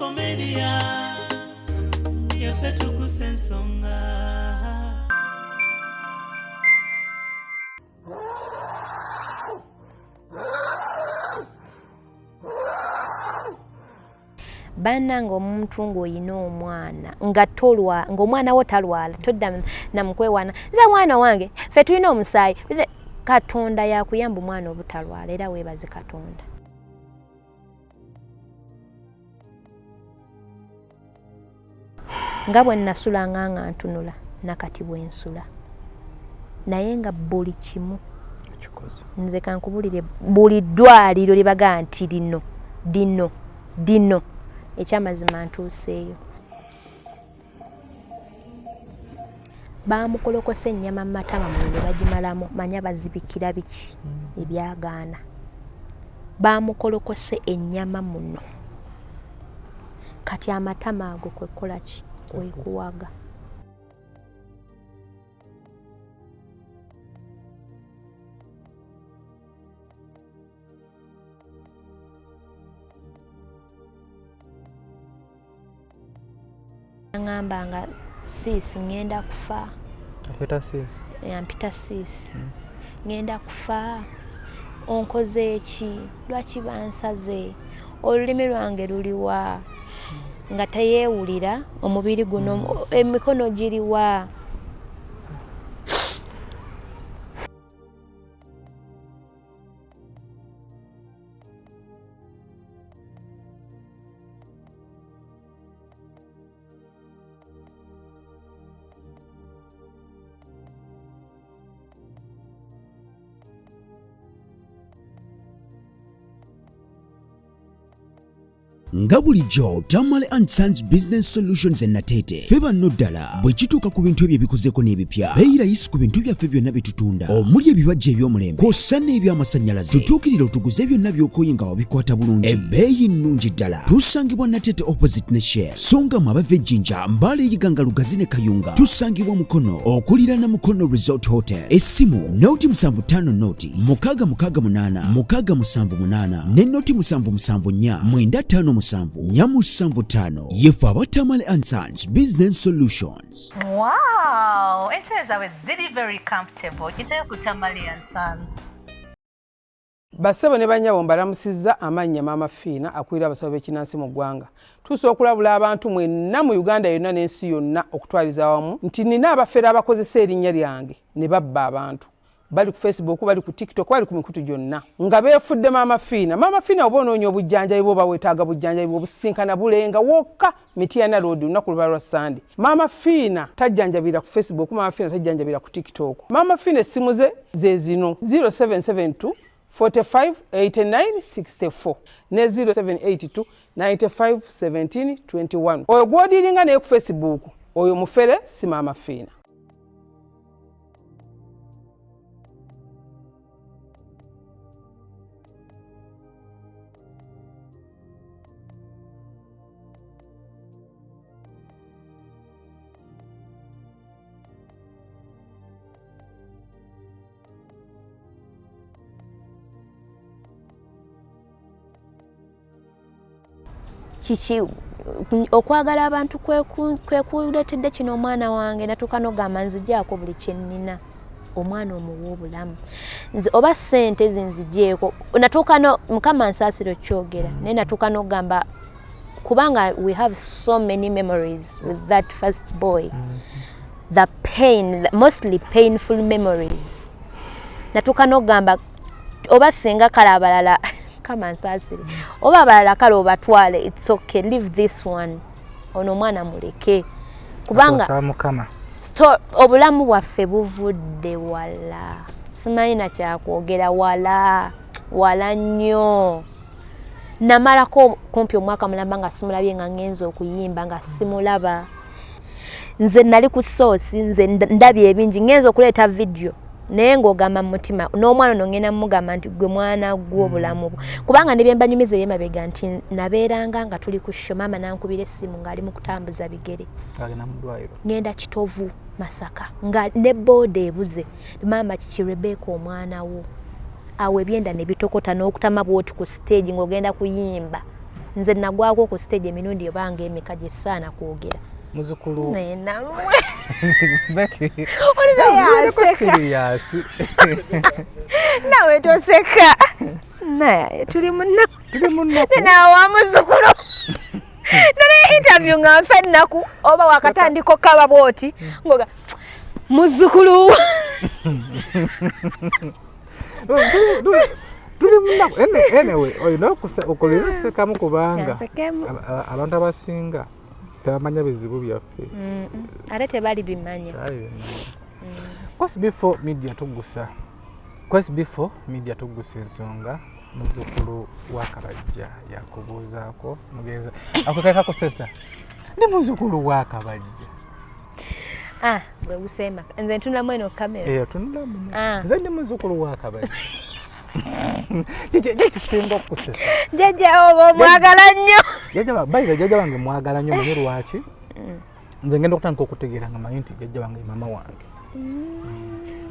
Infomedia yafetu kusensonga. Bananga omuntu ng'oyina omwana nga tolwa ng'omwana wo talwala todda namukwewana nze mwana wange ffe tulina omusaayi Katonda yakuyamba omwana obutalwala era weebaze Katonda. Nga bwe nasulanga nga ntunula nakati bwensula naye nga buli kimu nze kankubulire buli ddwaliro libaga nti dino ekyamazima ntuuseeyo. Baamukolokose ennyama mu matama muno ne bagimalamu manya bazibikira biki ebyagaana. Baamukolokose ennyama muno kati amatama ago kwe kukola ki kwekuwaga. Ngamba nga sis ngenda kufa. Apita sis? Yampita sis. Ngenda kufa. Onkoze eki? Lwaki bansaze? Olulimi lwange luliwa? Nga teyeewulira omubiri guno emikono giriwa? Nga bulijjo Tamale and Sons Business Solutions Natete feba ddala bwe kituuka ku bintu ebyo ebikozeko n'ebipya beeyira yisi ku bintu byaffe byonna bitutunda omuli ebibajja eby'omulembe kw'ossa n'ebyamasanyalaze tutuukirira otuguze byonna by'okooye nga wabikwata bulungi ebbeeyi nnungi ddala tusangibwa Natete opposite ne Share songa mu abava ejjinja Mbale Iganga Lugazi ne Kayunga tusangibwa Mukono okuliraana Mukono Resort Hotel essimu noti 75 noti 668 678 ne noti 774 95 Nyamusanvu 5 yefu aba Tamale and Sons Business Solutions. Wow, enteza we ziri very comfortable. Itayo ku Tamale and Sons. Basebo ne banyabo mbalamusizza amannya Mama Fiina akwira abasabo b'ekinansi mu ggwanga. Tusobola okulabula abantu mwenna mu Uganda yonna n'ensi yonna okutwaliza awamu nti nina abafera abakozesa erinnya lyange ne babba abantu. Bali ku Facebook, bali ku TikTok, bali ku mikutu gyonna. Nga beefudde Mama Fiina. Mama Fiina oba onoonya obujjanjabi bwo bawetaaga bujjanjabi bwo businkana bulenga wokka Mityana Road lunaku luba lwa Sunday. Mama Fiina tajjanjabira ku Facebook, Mama Fiina tajjanjabira ku TikTok. Mama Fiina essimu ze zino 0772 45 89 64 ne 0782 95 17 21. Oyo gw'odiringa naye ku Facebook oyo mufere si Mama Fiina. Kiki okwagala abantu kwekuletedde kino omwana wange natuuka n'ogamba nzigyako buli kye nnina omwana omuwa obulamu nze oba ssente zinzigyeko natuuka Mukama nsaasiro kyogera naye natuuka n'ogamba kubanga we have so many memories with that first boy the pain, mostly painful memories. Natuuka n'ogamba oba singa kale abalala kama nsasire oba abalala kale obatwale it's okay, leave this one ono mwana muleke kubanga obulamu bwaffe buvudde wala simanyi na kyakwogera wala nnyo. Namalako kumpi omwaka mulamba nga simulabye nga ngenza okuyimba nga simulaba. Nze nali ku source nze ndabye ebingi ngenza okuleeta video naye ng'ogamba mu mutima n'omwana ono ngenda mugamba nti gwe mwana gw'obulamu bwo kubanga ne bye mbanyumiza ey'emabega nti nabeeranga nga tuli ku show maama nankubira essimu ng'ali mu kutambuza bigere ngenda Kitovu Masaka nga ne booda ebuze maama kiki Rebecca omwana wo awe byenda ne bitokota n'okutama bwoti ku stage ng'ogenda kuyimba nze nagwako ku stage emirundi ebange emeka gye saana kwogera muzukulu namwe Becky olina nawe toseka naye tuli munnaku nawa muzukulu none interview nga nfe ennaku oba wakatandiko kaba bwoti ngoga muzukulu tuli munnaku anyway olina okolera sekamu kubanga abantu abasinga tebamanya bizibu byaffe ate tebali bimanya kwesi before media tugusa ensonga muzukulu wa Kabajja yakubuuzaako mugeza akukeka kusesa ndi muzukulu wa Kabajja bwe busema nze ntunulamu eno kamera tunulamu nze ndi muzukulu wa Kabajja kisinga okusesa jjajja oba omwagala nnyo jjajja wange mwagala nnyo naye lwaki nze ngenda okutandika okutegeera nga manyi nti jjajja wange mama wange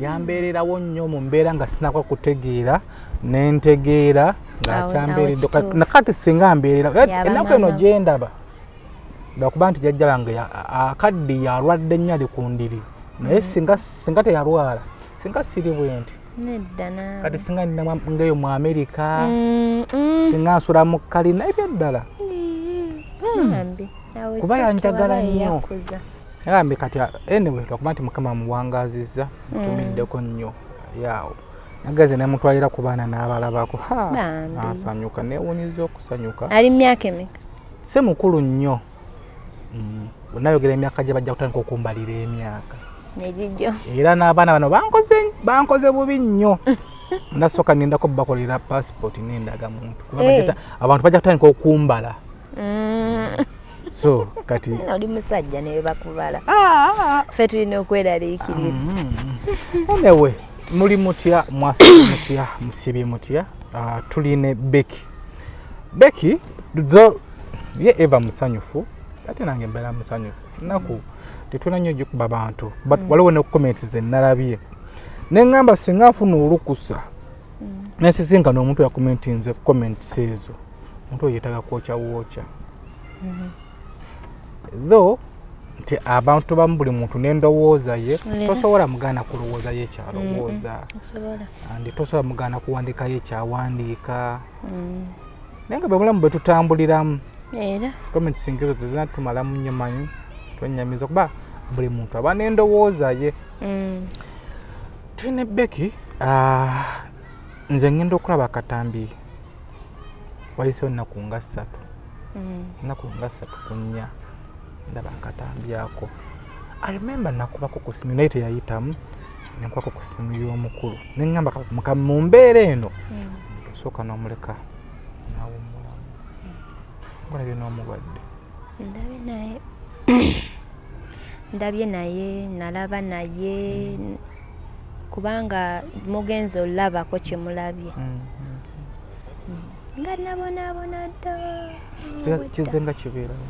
yambeererawo nnyo mu mbeera nga sinakwa kutegeera nentegeera ng'akyambeeredde nakati singa mbeerera ennaku eno gye ndaba lwakuba nti jjajja wange akaddi yalwadde nnyo ali ku ndiri naye singa teyalwala singa siri bwe nti kati singa nina ngeyo mu Amerika singa nsula mu kalina ebyaddala kuba yanjagala nnyo agambe kati anyway lwakuba nti Mukama muwangaazizza mutumiddeko nnyo yaawo nageze nemutwalira ku baana n'abalabako asanyuka newunyiza okusanyuka ali myaka emeka si mukulu nnyo nayogera emyaka gye bajja kutandika okumbalira emyaka negijjo era n'abaana bano bankoze bubi nnyo ndasooka nindako bakolera passport nendaga muntu abantu bajja kutandika okumbala so kati oli musajja naye bakubala ffe tulina okweraliikirira anyway muli mutya mwasibye mutya musibye mutya tuline Becky ye eva musanyufu ate nange mbeera musanyufu naku tetulina nnyo gikuba bantu but waliwo ne comments ze nalabye neŋŋamba singa afuna olukusa nesisinkana omuntu yakomentinze comments ezo omuntu yetaga kwokya though nti abantu bamu buli muntu n'endowooza ye tosobola mugaana kulowooza ye kyalowooza andi tosobola mugaana kuwandiika ye kyawandiika naye nga bwe bulamu bwe tutambuliramu comments singezo tezina tumalamu nnyo manyi twenyamiza kuba buli muntu aba n'endowooza ye tulina Becky nze ngenda okulaba akatambi wayisewo ennaku nga 3 ku 4 ndaba akatambi ako I remember nakubako ku simu naye teyayitamu nenkubako ku simu y'omukulu neŋŋamba Mukama mu mbeera eno osooka n'omuleka nawummulamu ngolabye n'omulwadde ndabye naye nalaba naye kubanga mugenzi olabako kyemulabye nga nabonaabona dda kizenga kibeerawo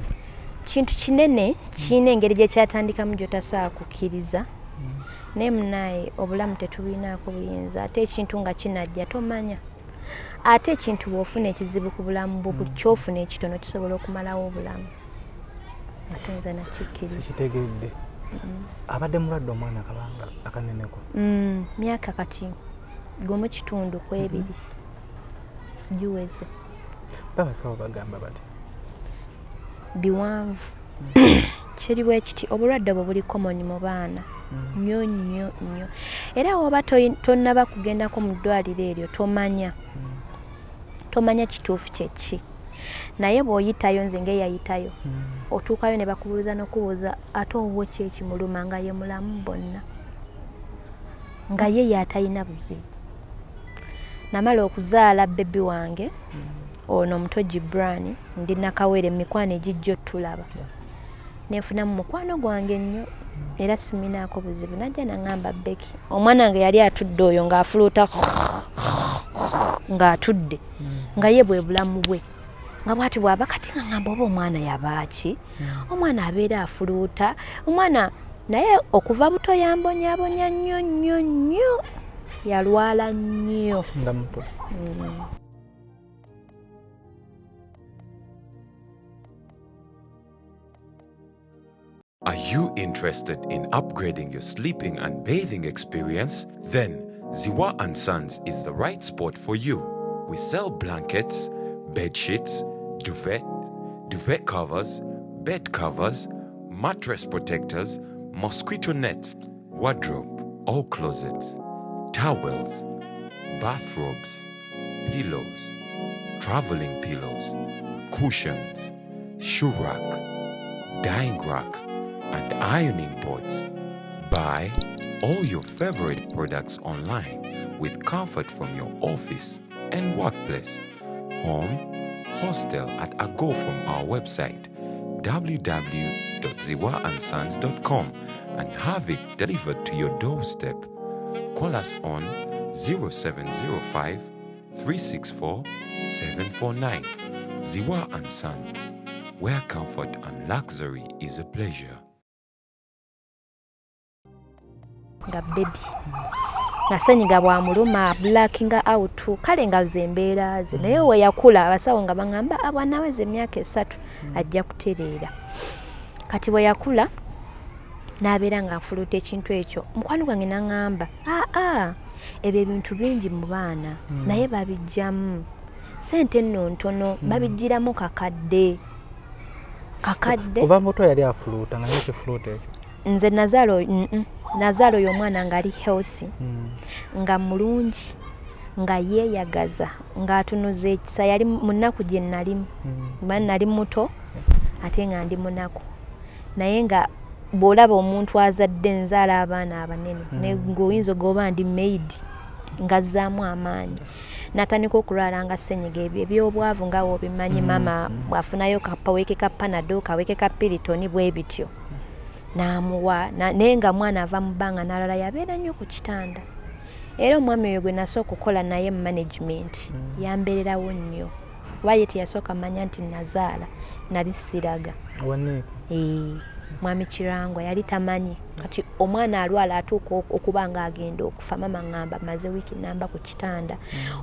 kintu kinene kiina engeri gye kyatandikamu gyotasobola kukkiriza naye munaye obulamu tetulinaako buyinza ate ekintu nga kinajja tomanya ate ekintu bw'ofuna ekizibu ku bulamu bwo buli kyofuna ekitono kisobola okumalawo obulamu ate nze nakikkiriza kitegeredde abadde mulwadde omwana akabanga akaneneko myaka kati gomu kitundu ku 2 giweze babasawo bagamba bati biwanvu kiri bwe kiti obulwadde obwo buli common mu baana nnyo nnyo nnyo era woba tonnaba kugendako mu ddwaliro eryo tomanya kituufu kyeki naye bw'oyitayo nze ng'eyayitayo otuukayo ne bakubuuza n'okubuuza ate owo kyekimuluma nga ye mulamu bonna nga ye yatalina buzibu namala okuzaala bebi wange ono omuto Gibran ndi nakawere mikwano egijjo tulaba nefunamu mukwano gwange nnyo era siminaako buzibu najja naŋŋamba Becky omwana wange yali atudde oyo ng'afuluuta ng'atudde nga ye bwe bulamu bwe nga bwati bwaba kati nga ŋŋamba oba omwana yabaaki omwana abeera afuluuta omwana naye okuva buto yambonyabonya nnyo nnyo nnyo yalwala nnyo nga muto Are you interested in upgrading your sleeping and bathing experience? Then Ziwa and Sons is the right spot for you. We sell blankets, bed sheets, duvet covers, bed covers, mattress protectors, mosquito nets, wardrobe, all closets, towels, bathrobes, pillows, traveling pillows, cushions, shoe rack, dyeing rack, and ironing boards. Buy all your favorite products online with comfort from your office and workplace, home, hostel at a go from our website www.ziwaansons.com and have it delivered to your doorstep. Call us on 0705 364 749. Ziwa and Sons, where comfort and luxury is a pleasure. Nga baby nga senyiga bwamuluma blackinga out kale nga zembeera ze naye we yakula abasawo nga bangamba abwanaweze emyaka 3 ajja kutereera kati we yakula n'abeera nga afuluta ekintu ekyo mukwano gwange n'angamba ebyo ebintu bingi mu baana naye babijjamu sente nno ntono babijjiramu kakadde kuva muto yali afuluta nga nekifuluta ekyo nze Nazaro y'omwana nga ali healthy nga mulungi nga yeeyagaza nga atunuza ekisa yali munaku gye nalimu nali muto ate nga ndi munaku naye nga bw'olaba omuntu azadde nzaala abaana abanene ng'oyinza ogoba ndi maid nga azzaamu amaanyi n'atandika okulwala nga ssenyiga ebyo ebyobwavu nga wobimanyi mama bwafunayo kapaweke ka panado kaweke ka piritoni bwe bityo n'amuwa naye nga mwana ava mu bbanga n'alala yabeera nnyo ku kitanda era omwami oyo gwe nasooka okukola naye mu management yambeererawo nnyo kuba ye teyasooka manya nti nazaala nali siraga mwami Kirangwa yali tamanyi kati omwana alwala atuuka okuba nga agenda okufa mama ngamba maze wiiki namba ku kitanda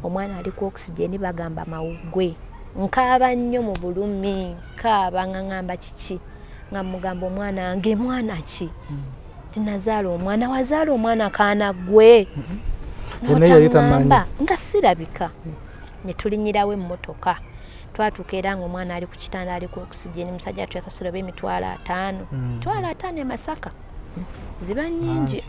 omwana ali ku oxygen bagamba mawuggwe nkaaba nnyo mu bulumi nkaaba nga ngamba kiki nga mugamba omwana wange mwana ki tinazaala omwana wazaala omwana kaana gwe n'otangamba nga sirabika ne tulinyirawo emmotoka twatuuka era nga omwana ali ku kitanda ali ku oxygen musajja tuyasasula b'emitwalo 5 mitwalo 5 e Masaka ziba nnyingi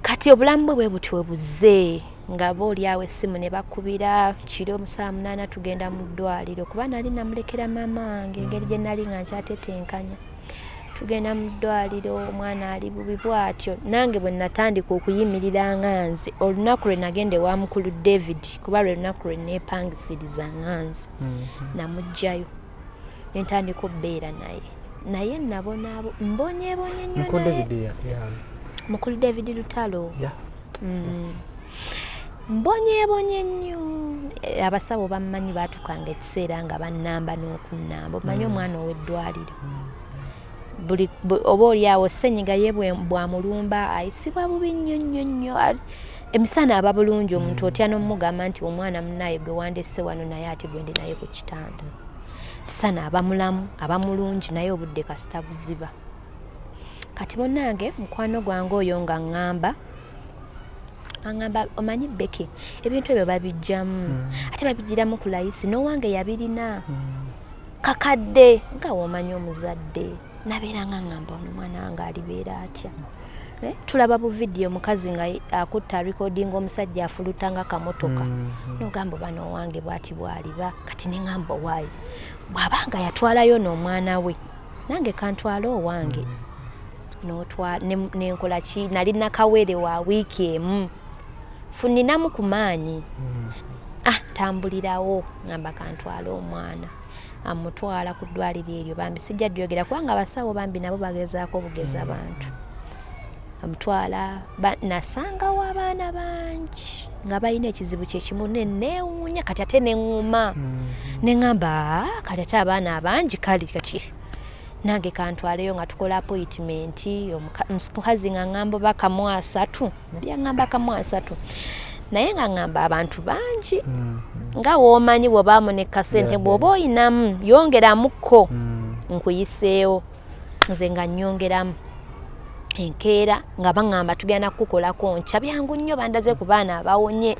kati obulamu bwe butyo buzze nga boolyawo essimu ne bakubira kiro 8 tugenda mu ddwaliro kuba nali namulekera mama wange engeri gye nali nga nkyatetenkanya tugenda mu ddwaliro omwana ali bubi bwatyo nange bwe natandika okuyimirira nga nze olunaku lwe nagende wa mukulu David kuba lwe lunaku lwe neepangisiriza nga nze namugjayo nentandika obbeera naye nabona mbonyeebonye nnyo mukulu David Lutalo mbonyeebonye nnyo abasawo bammanyi baatukanga ekiseera nga bannamba n'okunnamba omanyi omwana ow'eddwaliro oba oliawo ssenyiga ye bwamulumba ayisibwa bubi nnyo emisana aba bulungi omuntu otya n'omugamba nti omwana munaye gwe wandese wano naye ate gwe ndi naye ku kitanda emisana aba mulamu aba mulungi naye obudde kasita buziba kati bonnange mukwano gwange oyo nga ngamba omanyi Becky ebintu ebyo babijjamu ate babijjiramu ku layisi n'owange yabirina kakadde nga womanyi omuzadde nabeera nga ngamba omwana wange alibeera atya tulaba bu video mukazi nga akutta recording omusajja afuluta nga kamotoka n'ogamba bano owange bwati bwaliba kati ne ngamba waayo bw'abanga yatwalayo n'omwana we nange kantwala owange nenkola ki nali nakawere wa wiiki emu funinamu ku maanyi tambulirawo ngamba kantwala omwana amutwala ku ddwaliro eryo bambi sijja ddyogera kubanga abasawo bambi nabo bagezaako obugeza abantu amutwala nasangawo abaana bangi nga balina ekizibu kyekimu neewuunya kati ate neŋŋuma neŋŋamba kati ate abaana abangi kali kati nange kantwaleyo nga tukola appointment omukazi nga ŋŋamba bakamu 3 byaŋŋamba kamu 3 naye nga ŋŋamba abantu bangi nga woomanyi bw'obaamu ne kasente bw'oba oyinamu yongeramuko nkuyiseewo nze nga nnyongeramu enkeera nga baŋŋamba tugenda kukolako nkya byangu nnyo bandaze ku baana abawonye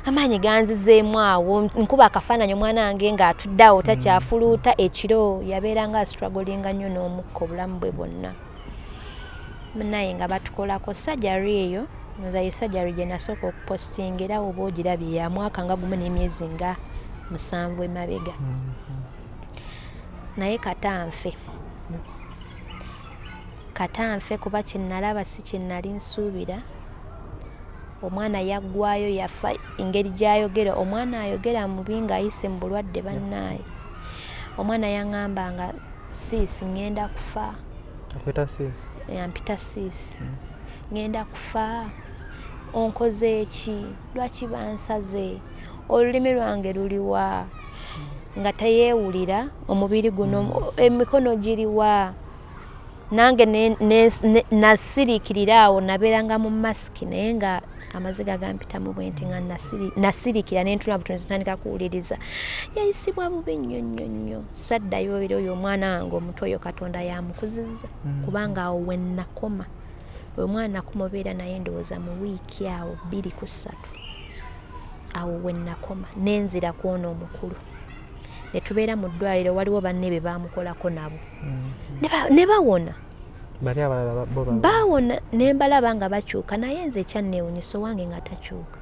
amaanyi ganzizeemu awo nkuba akafaananyi omwana wange ng'atudde awo takyafuluuta ekiro yabeeranga astruglinga nnyo n'omukka obulamu bwe bwonna naye nga batukolako sajari eyo nzaye sajari gye nasooka okupostinga era oba ogirabye ya mwaka nga gumu n'emyezi nga 7 emabega naye katanfe kuba kyenalaba si kyenali nsuubira omwana yaggwayo yafa engeri gy'ayogera omwana ayogera mubi ng'ayise mu bulwadde bannaaye omwana yaŋŋamba nga siisi ŋŋenda kufa yampita siisi ŋŋenda kufa onkoze eki lwaki bansaze olulimi lwange luliwa nga teyeewulira omubiri guno emikono giriwa nange nasiriikirira awo nabeeranga mu masiki naye nga amaziga gampitamu bwenti nga nasiriikira nentuna butono zitandika kuwuliriza yayisibwa bubi nnyo saddayo era oyo omwana wange omuto oyo Katonda yamukuzizza kubanga awo wennakoma bwe mwana kumubeera naye ndowooza mu wiiki awo 2 ku 3 awo wennakoma nenzira kwona omukulu ne tubeera mu ddwaliro waliwo banne be baamukolako nabo ne bawona bawona ne mbalaba nga bakyuka naye nze ekyanneewunyisa wange nga takyuka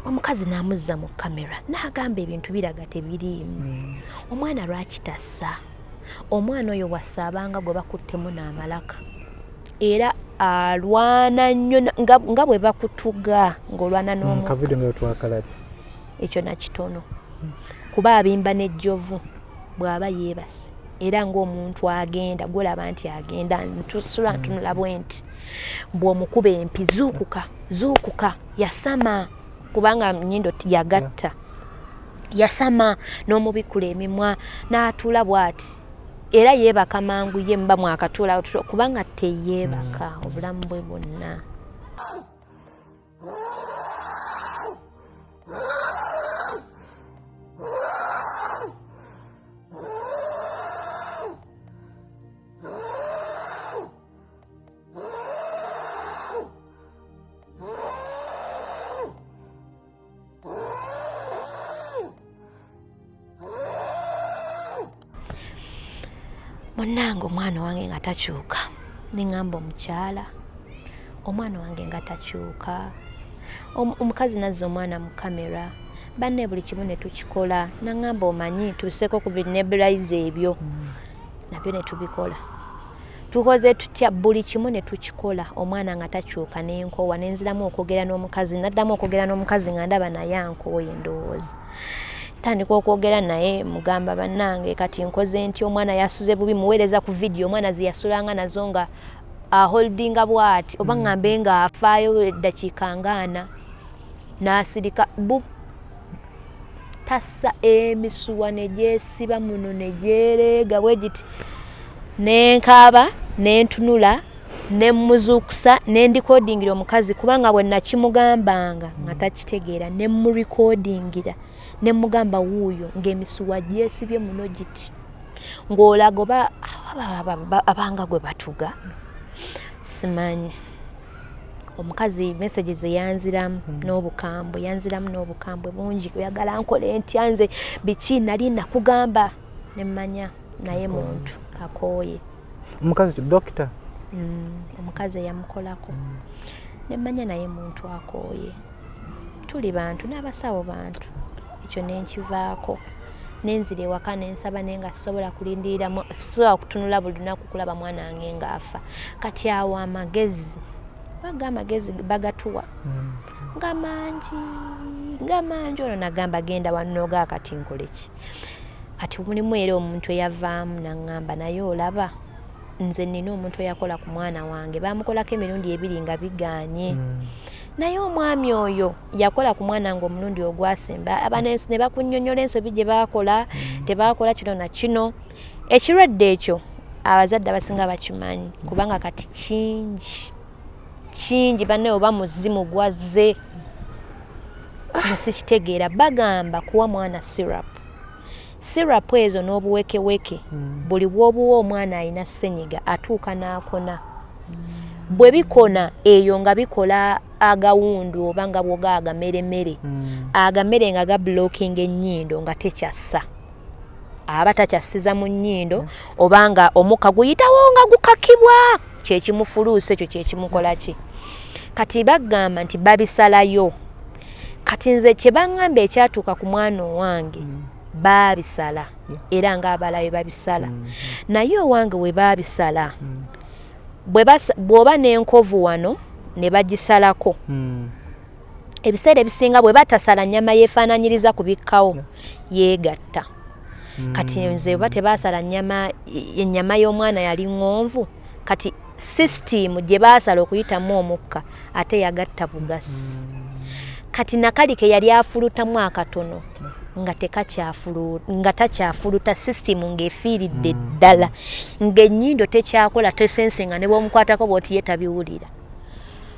omukazi n'amuzza mu kamera n'agamba ebintu biraga tebiriimu omwana lwaki tassa omwana oyo wasaabanga gwe bakuttemu n'amalaka era alwana nnyo nga bwe bakutuga ng'olwana ekyo nakitono kuba abimba n'ejjovu bw'aba yeebase era ng'omuntu agenda gwolaba nti agenda ntusula ntunula bwenti bw'omukuba empi zuukuka yasama kubanga nnyindo yagatta yasama n'omubikula emimwa n'atuula bw'ati era yeebaka mangu ye mba mwakatuula kubanga teyeebaka obulamu bwe bwonna Munango omwana wange nga takyuka ningamba omukyala omwana wange nga takyuka omukazi nazza omwana mu kamera banne buli kimu ne tukikola nangamba omanyi tuseeko ku binebulize ebyo nabyo ne tubikola tukoze tutya buli kimu ne tukikola omwana nga takyuka n'enkowa nenziramu okwogera n'omukazi naddamu okwogera n'omukazi nga ndaba naye ankooye ndowooza tandika okwogera naye mugamba bannange kati nkoze nti omwana yasuze bubi muweereza ku vidiyo omwana ziyasulanga nazo nga aholdinga bwati oba ngambe nga afaayo eddakiika ngaana n'asirika tassa emisuwa ne gyesiba muno ne gyereega bwe giti nenkaaba nentunula nemuzuukusa nendikodingira omukazi kubanga bwe nakimugambanga nga takitegeera nemurikodingira nemugamba wuuyo ng'emisuwa gyesibye muno giti ng'olaga oba abanga gwe batuga simanyi omukazi messages yanziramu n'obukambwe bungi oyagala nkole ntya nze biki nali nakugamba nemmanya naye muntu akooye omukazi dokita omukazi yamukolako nemmanya naye muntu akooye tuli bantu n'abasawo bantu ekyo nenkivaako nenzira ewaka nensaba naye nga sisobola kulindirira sisobola kutunula buli lunaku kulaba mwana wange ng'afa kati awo amagezi bagatuwa nga mangi ono nagamba genda wanoga kati nkoleki kati mulimu era omuntu eyavaamu naŋŋamba naye olaba nze nina omuntu eyakola ku mwana wange bamukolako emirundi 2 nga biganye naye omwami oyo yakola ku mwana nga omulundi ogwasemba abanensi ne bakunnyonnyola ensobi gye baakola tebaakola kino na kino ekirwadde ekyo abazadde abasinga bakimanyi kubanga kati kingi banne oba muzimu gwazze nze sikitegeera bagamba kuwa mwana syrup syrup ezo n'obuwekeweke buli bw'obuwa omwana alina ssenyiga atuuka n'akona bwe bikona eyo nga bikola agawundu oba nga bwoga agameremere agamere nga gablocking ennyindo nga tekyassa aba takyasiza mu nnyindo oba nga omukka guyitawo nga gukakibwa kyekimufuluusa ekyo kyekimukola ki kati bagamba nti babisalayo kati nze kye baŋŋamba ekyatuuka ku mwana owange baabisala era ng'abalayo babisala naye owange we baabisala bw'oba n'enkovu wano ne bagisalako ebiseera ebisinga bwe batasala nnyama yeefaananyiriza kubikkawo yeegatta kati nze oba tebaasala ennyama y'omwana yali ŋŋonvu kati sisitimu gye baasala okuyitamu omukka ate yagatta bugasi kati nakalike yali afulutamu akatono nga takyafuluta sisitimu ng'efiiridde ddala ng'ennyindo tekyakola tesensinga ne bw'omukwatako bw'oti ye tabiwulira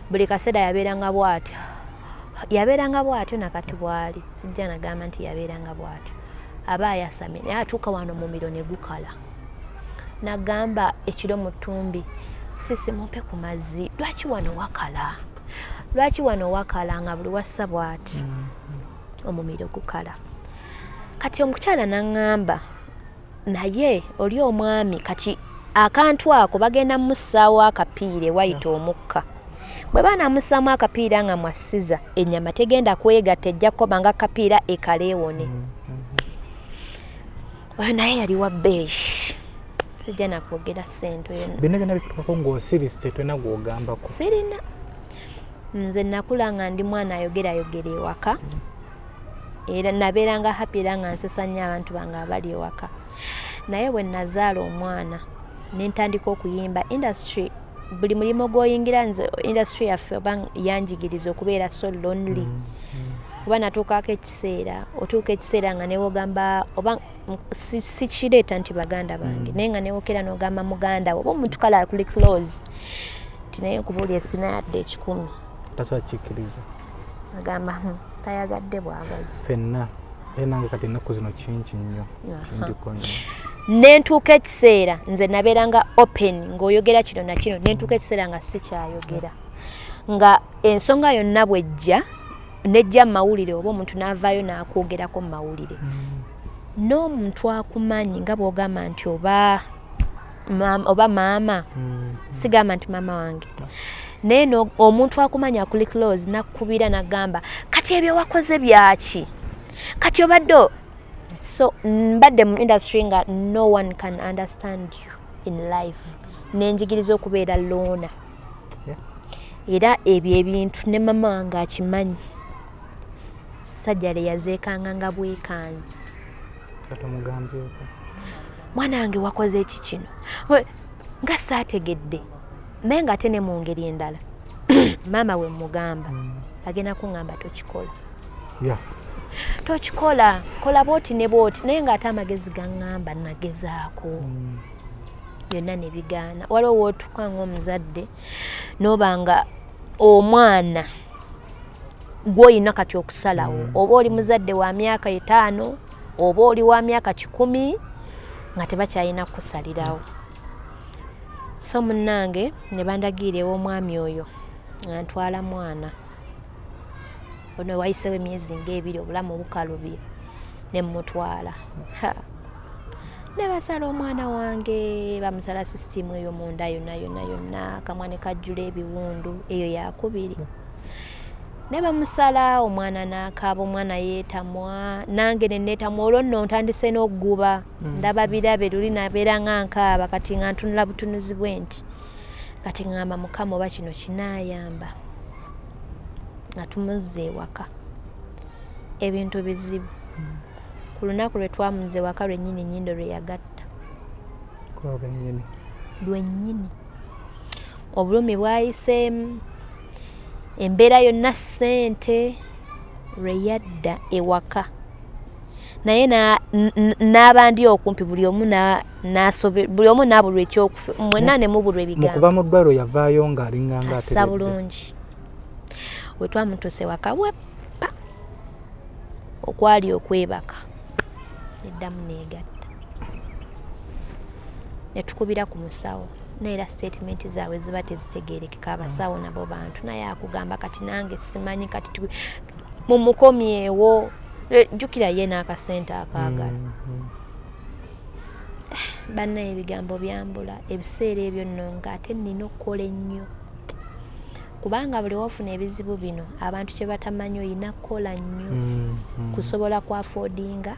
buli kaseera yabeeranga bw'atyo nakati bw'ali sijja nagamba nti yabeeranga bw'atyo aba ayasamye naye atuuka wano mumiro ne gukala nagamba ekiro mu ttumbi sisi mumpe ku mazzi lwaki wano wakala nga buli wassa bw'ati omumiro gukala kati omukyala naŋŋamba naye oli omwami kati akantu ako bagenda mussaawo akapiira wayita omukka bwe baanamussaamu akapiira nga mwassiza ennyama tegenda kwegatta ejja kukoba nga akapiira ekaleewone oyo naye yali wa beeshi sijja nakwogera ssente yonna bino byonna bikutukako ng'osirise tolina gw'ogambako sirina nze nakula nga ndi mwana ayogerayogera ewaka era nabeeranga happy era nga nsesa nnyo abantu bange abali ewaka naye bwe nazaala omwana ne ntandika okuyimba industry buli mulimu gw'oyingira nze industry yaffe oba yanjigiriza okubeera so lonely kuba natuukako otuuka ekiseera nga newogamba oba sikireeta nti baganda bange naye nga newokera n'ogamba muganda oba omuntu kale akuli close nti naye nkubuulire sinayadde 10 takyakikiriza agamba tayagadde bwagazi fenna nange kati ennaku zino kingi nnyo kindiko nnyo nentuuka ekiseera nze nabeeranga open ng'oyogera kino na kino nentuuka ekiseera nga sikyayogera nga ensonga yonna bwejja nejja mu mawulire oba omuntu n'avaayo n'akwogerako mu mawulire n'omuntu akumanyi nga bw'ogamba nti oba maama sigamba nti maama wange naye omuntu akumanya akuli close nakubira nagamba kati ebyo wakoze byaki kati obadde so mbadde mu industry nga no one can understand you in life nenjigiriza okubeera loona era ebyo ebintu ne mama wange akimanyi sajjale yazeekanga nga bwekanzi mwana wange wakoze eki kino nga saategedde naye nga ate ne mu ngeri endala maama we mugamba agenda kuŋŋamba tokikola tokikola kola bwoti ne bwoti naye ng'ate amagezi gaŋŋamba nagezaako byonna ne bigaana waliwo wootuka ng'omuzadde n'oba nga omwana gw'olina kati okusalawo oba oli muzadde wa myaka 5 oba oli wa myaka 10 nga tebakyalina kusalirawo so munnange ne bandagiira ew'omwami oyo nga ntwala mwana ono wayisewo emyezi ng'ebiri obulamu bukalubye ne mmutwala ne basala omwana wange bamusala sisitimu eyo munda yonna akamwa ne kajjula ebiwundu eyo yakubiri ne bamusala omwana n'akaaba omwana yeetamwa nange ne neetamwa olwo nno ntandise n'okguba ndaba birabe luli nabeera nga nkaaba kati nga ntunula butunuzi bwe nti kati ngamba mukama oba kino kinaayamba nga tumuzza ewaka ebintu bizibu ku lunaku lwe twamuzza ewaka lwennyini nnyindo lwe yagatta lwennyini obulumi bwayiseemu embeera yonna ssente lwe yadda ewaka naye n'abandi okumpi buli omu n'abulwa ekyokufa mwenna ne mubulwa ebigambo mukuva mu ddwaliro yavaayo ng'alinganga assa bulungi we twamutuuse waka weppa okwali okwebaka neddamu neegatta ne tukubira ku musawo neera statement zaabwe ziba tezitegeerekeka abasawo nabo bantu naye akugamba kati nange simanyi kati mumukomyewo jjukira ye n'akasente akaagala banna ebigambo byambula ebiseera ebyo nno ng'ate nnina okukola ennyo kubanga buli wofuna ebizibu bino abantu kye batamanyi olina kukola nnyo kusobola ku affordinga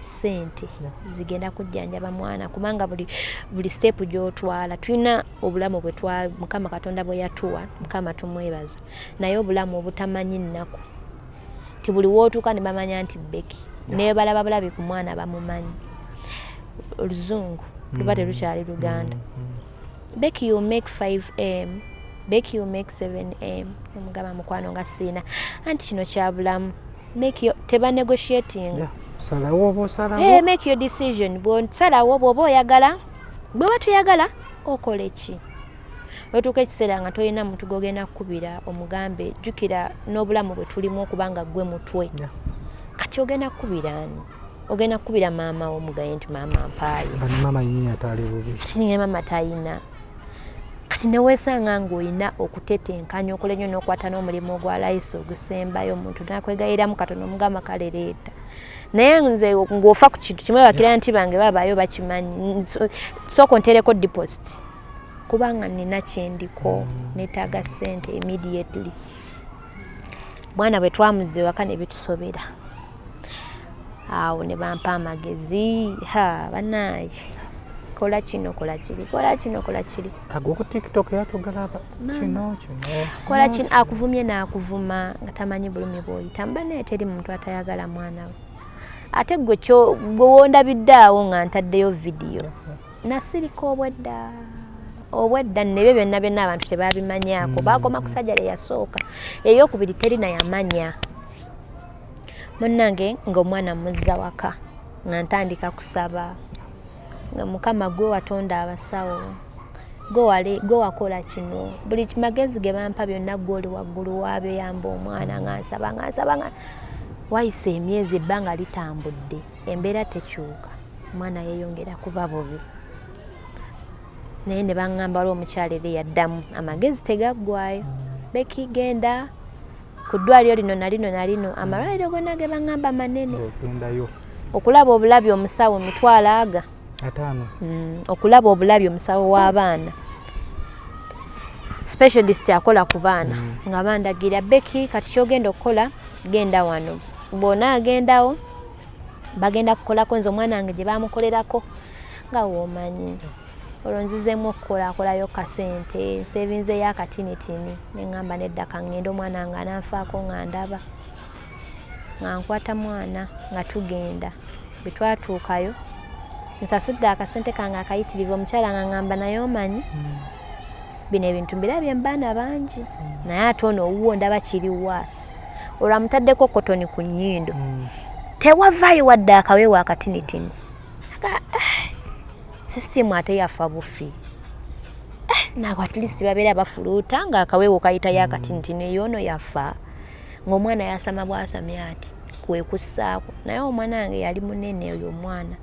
sente zigenda kujjanjaba mwana kubanga buli step gy'otwala tulina obulamu bwe mukama katonda bwe yatuwa mukama tumwebaza naye obulamu obutamanyi nnaku ti buli wootuuka ne bamanya nti Becky naye balaba bulabi ku mwana bamumanyi oluzungu luba terukyali Luganda Becky you make 5M Becky you make 7M omugamba mukwano nga siina anti kino kya bulamu teba negotiating salawo oba osalawo make your decision bw'osalawo bw'oba oyagala bwe batuyagala okola eki wetuuka ekiseera nga tolina muntu gogenda kukubira omugambe jjukira n'obulamu bwe tulimu okubanga gwe mutwe kati ogenda kukubira ani ogenda kukubira maama omugaye nti maama mpaayo maama yinyi atali bubi tininga maama tayina kati neweesanga ng'olina okutetenkanya okola ennyo n'okwata n'omulimu ogwa layisi ogusembayo omuntu nakwegayiramu katono omugamba kale leeta naye nze ng'ofa ku kintu kimwe bakira nti bange babaayo bakimanyi sooka ntereko deposit kubanga nina kyendiko neetaaga ssente immediately mwana bwe twamuze waka ne bitusobera awo ne bampa amagezi bannaaye kola kino kola kiri kola kino kola kiri agwo ku TikTok yatugalaba kino kola kino akuvumye n'akuvuma nga tamanyi bulumi bw'oyita mba naye teri muntu atayagala mwana we ate gwe wondabidde awo nga ntaddeyo vidiyo nasirika obwedda nebyo byonna byonna abantu tebabimanyaako baakoma ku sajjale yasooka ey'okubiri terina yamanya munnange ng'omwana muzza waka nga ntandika kusaba nga mukama gwe watonda abasawo gwe wakola kino buli magezi ge bampa byonna gw'oli waggulu waabyo yamba omwana nga nsaba wayise emyezi ebbanga litambudde embeera tekyuka omwana yeeyongera kuba bubi naye ne baŋŋamba waliwo omukyala eri yaddamu amagezi tegaggwayo Becky genda ku ddwaliro lino nalino amalwaliro gonna ge baŋŋamba manene okulaba obulabi omusawo mitwalo aga 5 okulaba obulabi omusawo w'abaana specialist akola ku baana nga bandagira Becky kati kyogenda okukola genda wano bona agendawo bagenda kukolako nze omwana wange gye bamukolerako nga womanyi olwo nzizeemu okukolakolayo kasente nsevinzeyo akatinitini neŋŋamba nedda kaŋŋenda omwana nga ananfaako nga ndaba nga nkwata mwana nga tugenda bwe twatuukayo nsasudde akasente kange akayitirivu omukyala nga ŋŋamba naye omanyi bino ebintu mbirabye mu baana bangi naye ate ono owuwo ndaba kiri waasi olwo amutaddeko kotoni ku nnyindo tewavaayo wadde akaweewo akatinitini sisitimu ate yafa bufi nago at least babeera bafuluuta nga akaweewo kayitayo akatinitini eyo ono yafa ng'omwana yasama bwasamye ati kwe kussaako naye omwana wange yali munene oyo omwana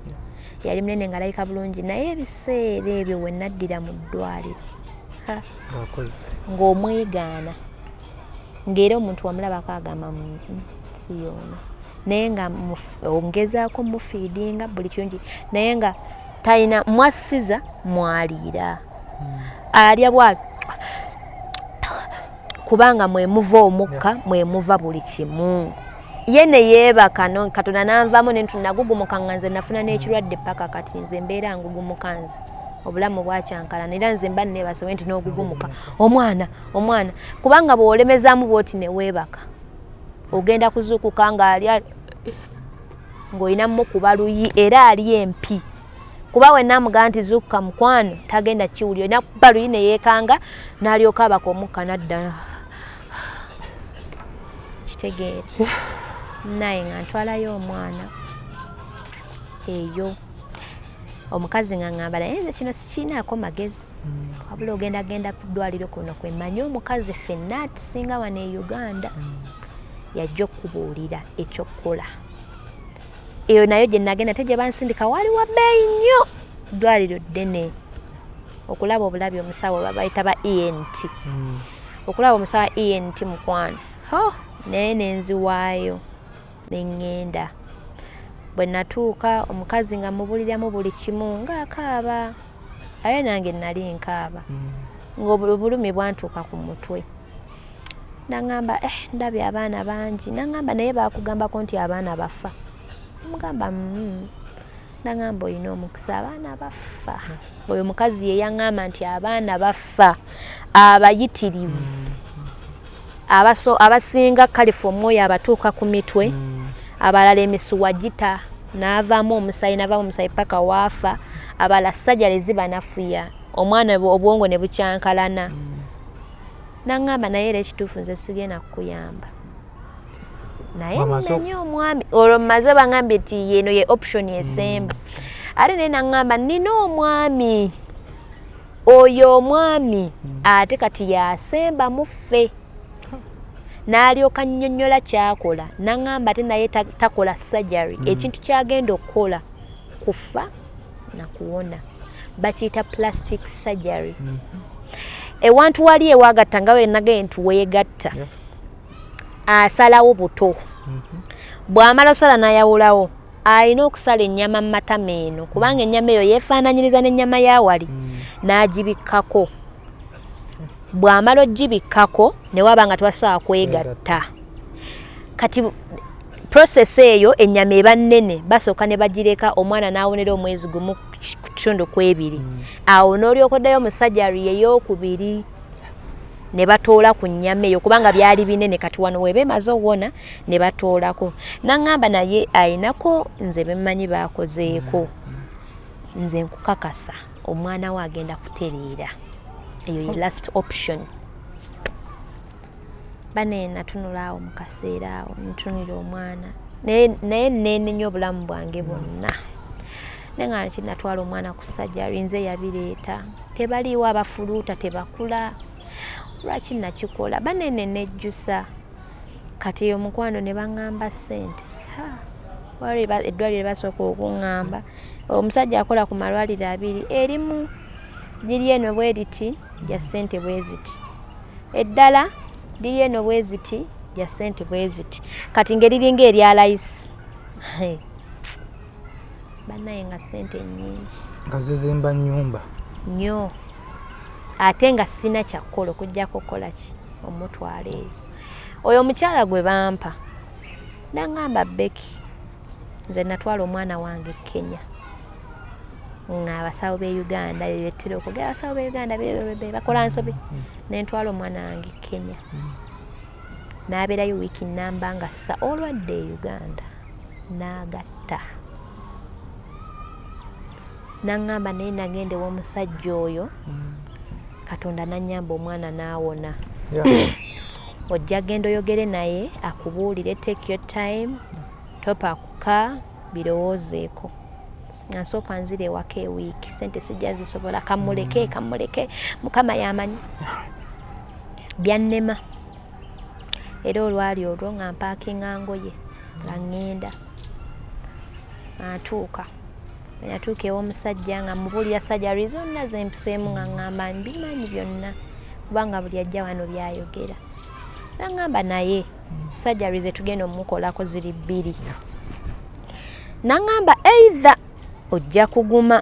yali munene nga alayika bulungi naye ebiseera ebyo we naddira mu ddwaliro ng'omwegaana ng'era omuntu wamulabako agamba si yoona naye nga ongezaako mufiidinga buli kirungi naye nga talina mwassiza mwaliira alya bwati kubanga mwemuva omukka mwemuva buli kimu ye ne yeebaka katonda nanvaamu nentu nagugumuka nga nze nafuna n'ekirwadde paka kati nze mbeera ngugumuka nze obulamu bwakyankala era nze mba neebasewe nti n'ogugumuka omwana kubanga bw'olemezaamu bwoti ne weebaka ogenda kuzuukuka ng'alya ng'olina mukuba luyi era ali empi kuba we namugaa nti zuukuka mukwano tagenda kiwuli olina kuba luyi ne yeekanga n'alyoka abaka omukka nadda kitegeera naye nga ntwalayo omwana eyo omukazi nga ngamba naye nze kino sikiinaako magezi wabula ogenda ku ddwaliro kuno kwemmanyi omukazi ffenna atusinga wano e Uganda yajja okubuulira ekyokukola eyo nayo gye nagenda teje bansindika wali wa bbeeyi nnyo ddwaliro ddene okulaba obulabi omusawo babayita ba ENT okulaba omusawo wa ENT mukwano naye nenziwaayo neŋŋenda bwe natuuka omukazi nga mubuliramu buli kimu ng'akaaba aye nange nali nkaaba ng'obulumi bwantuuka ku mutwe naŋŋamba ndabye abaana bangi naŋŋamba naye baakugambako nti abaana bafa mugamba naŋŋamba olina omukisa abaana bafa oyo mukazi ye yaŋŋamba nti abaana bafa abayitirivu abasinga kalifu omwoyo abatuuka ku mitwe abalala emisuwa gita n'avaamu omusayi paka waafa abala sajjale ziba nafuya omwana obwongo ne bukyankalana naŋŋamba naye era ekituufu nze sigenda kukuyamba naye nanya omwami olwo mmaze baŋambye nti yeno ye option esemba ate naye naŋŋamba nina omwami oyo omwami ate kati yasemba muffe n'alyoka nnyonnyola kyakola naŋŋamba ate naye takola surgery ekintu kyagenda okukola kufa nakuwona bakiyita plastic surgery ewantu wali ewagatta nga we nagaye nti weegatta asalawo buto bw'amala osala n'ayawulawo alina okusala ennyama mu matama eno kubanga ennyama eyo yeefaananyiriza n'ennyama ya wali n'agibikkako bw'amala ogibikkako ne waba nga tewasobola kwegatta kati process eyo ennyama eba nnene basooka ne bagireka omwana n'awonera omwezi gumu ku kitundu kw'ebiri awo n'olyoka oddayo mu surgery ey'okubiri ne batoola ku nnyama eyo kubanga byali binene kati wano we beemaze owona ne batoolako naŋŋamba naye ayinako nze bemmanyi baakozeeko nze nkukakasa omwana we agenda kutereera eyo ye last option bane natunula awo mu kaseera awo ntunira omwana naye neenenya obulamu bwange bwonna nenga kinatwala omwana ku surgery nze yabireeta tebaliiwo abafuluuta tebakula lwaki nakikola banene nejjusa kati eyo mukwano ne baŋŋamba ssente eddwaliro basooka okuŋŋamba omusajja akola ku malwaliro abiri erimu liri eno bwe riti lya ssente bwe ziti eddala liri eno bwe ziti lya ssente bwe ziti kati ngeriringa erya layisi bannaye nga ssente nnyingi nga zizimba nnyumba nnyo ate nga sina kyakukola okujjako kukola ki omutwala eyo oyo omukyala gwe bampa naŋŋamba Becky nze natwala omwana wange Kenya nga abasawo b'e Uganda yetera okugera abasawo b'e Uganda bakola nsobi nentwala omwana wange Kenya n'abeerayo wiiki nnamba nga olwadde e Uganda n'agatta naŋŋamba naye nagenda ew'omusajja oyo Katonda nanyamba omwana n'awona ojja genda oyogere naye akubuulire take your time topakuka birowoozeeko nasooka nzira ewaka ewiiki sente sijja zisobola kamuleke mukama yamanyi byannema era olwali olwo nga mpaakinga ngoye nga ŋŋenda atuuka natuuka ew'omusajja nga mubuulira surgery zonna zempiseemu nga ŋŋamba mbimanyi byonna kubanga buli ajja wano byayogera naŋŋamba naye surgery zetugenda omukolako ziri bbiri naŋŋamba either ojja kuguma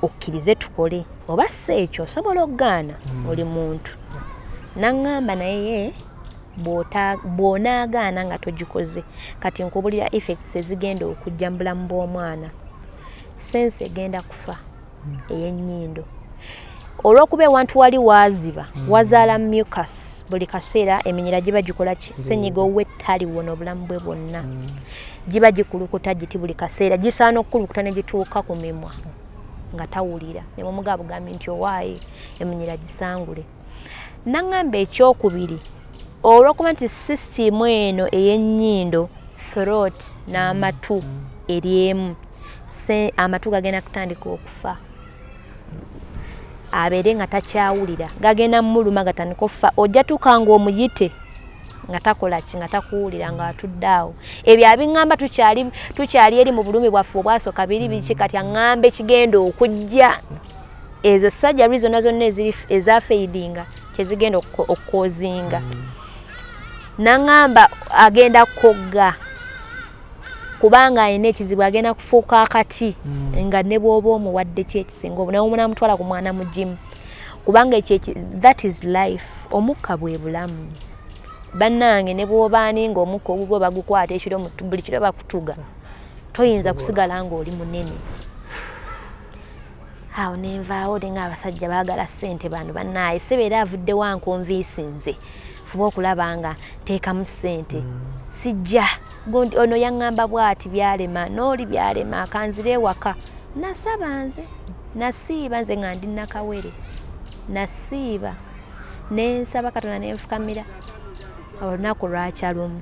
okkirize tukole oba si ekyo osobola okugaana oli muntu naŋŋamba naye bw'onaagaana nga togikoze kati nkubulira effects ezigenda okujja mu bulamu bw'omwana sense egenda kufa ey'ennyindo olw'okuba ewantu wali waaziba wazaala mucus buli kaseera eminyira giba gikola ki senyiga ow'ettali wona obulamu bwe bwonna giba gikulukuta giti buli kaseera gisaana okukulukuta ne gituuka ku mimwa nga tawulira ne mumugabugambye nti owaaye eminyira gisangule naŋŋamba ekyokubiri olw'okuba nti sisitimu eno ey'ennyindo throat n'amatu eryemu amatu gagenda kutandika okufa abeere nga takyawulira gagenda mumuluma gatandika okufa ojja tuuka nga omuyite nga takola ki nga takuwulira nga atudde ebyo abingamba tukyali eri mu bulumi bwaffe obwasooka biri biki kati aŋŋambe kigenda okujja ezo sajja zonna eza fadinga kyezigenda okukozinga naŋŋamba agenda kogga kubanga ayina ekizibu agenda kufuuka akati nga ne bw'oba omuwadde kyekisinga namutwala ku mwana mugimu kubanga that is life omukka bwe bulamu bannange ne bw'obaani ng'omukka ogugwe bagukwata ekiro buli kiro bakutuga toyinza kusigala ng'oli munene awo nenvaawo nga abasajja baagala ssente bano bannaaye sebeera avuddewo ankonviisi nze fuba okulaba nga teekamu ssente sijja ono yaŋŋamba bw'ati byalema n'oli byalema akanzira ewaka nasaba nze nasiiba nze nga ndi nakawere nasiiba nensaba Katonda nenfukamira olunaku lwakyalumu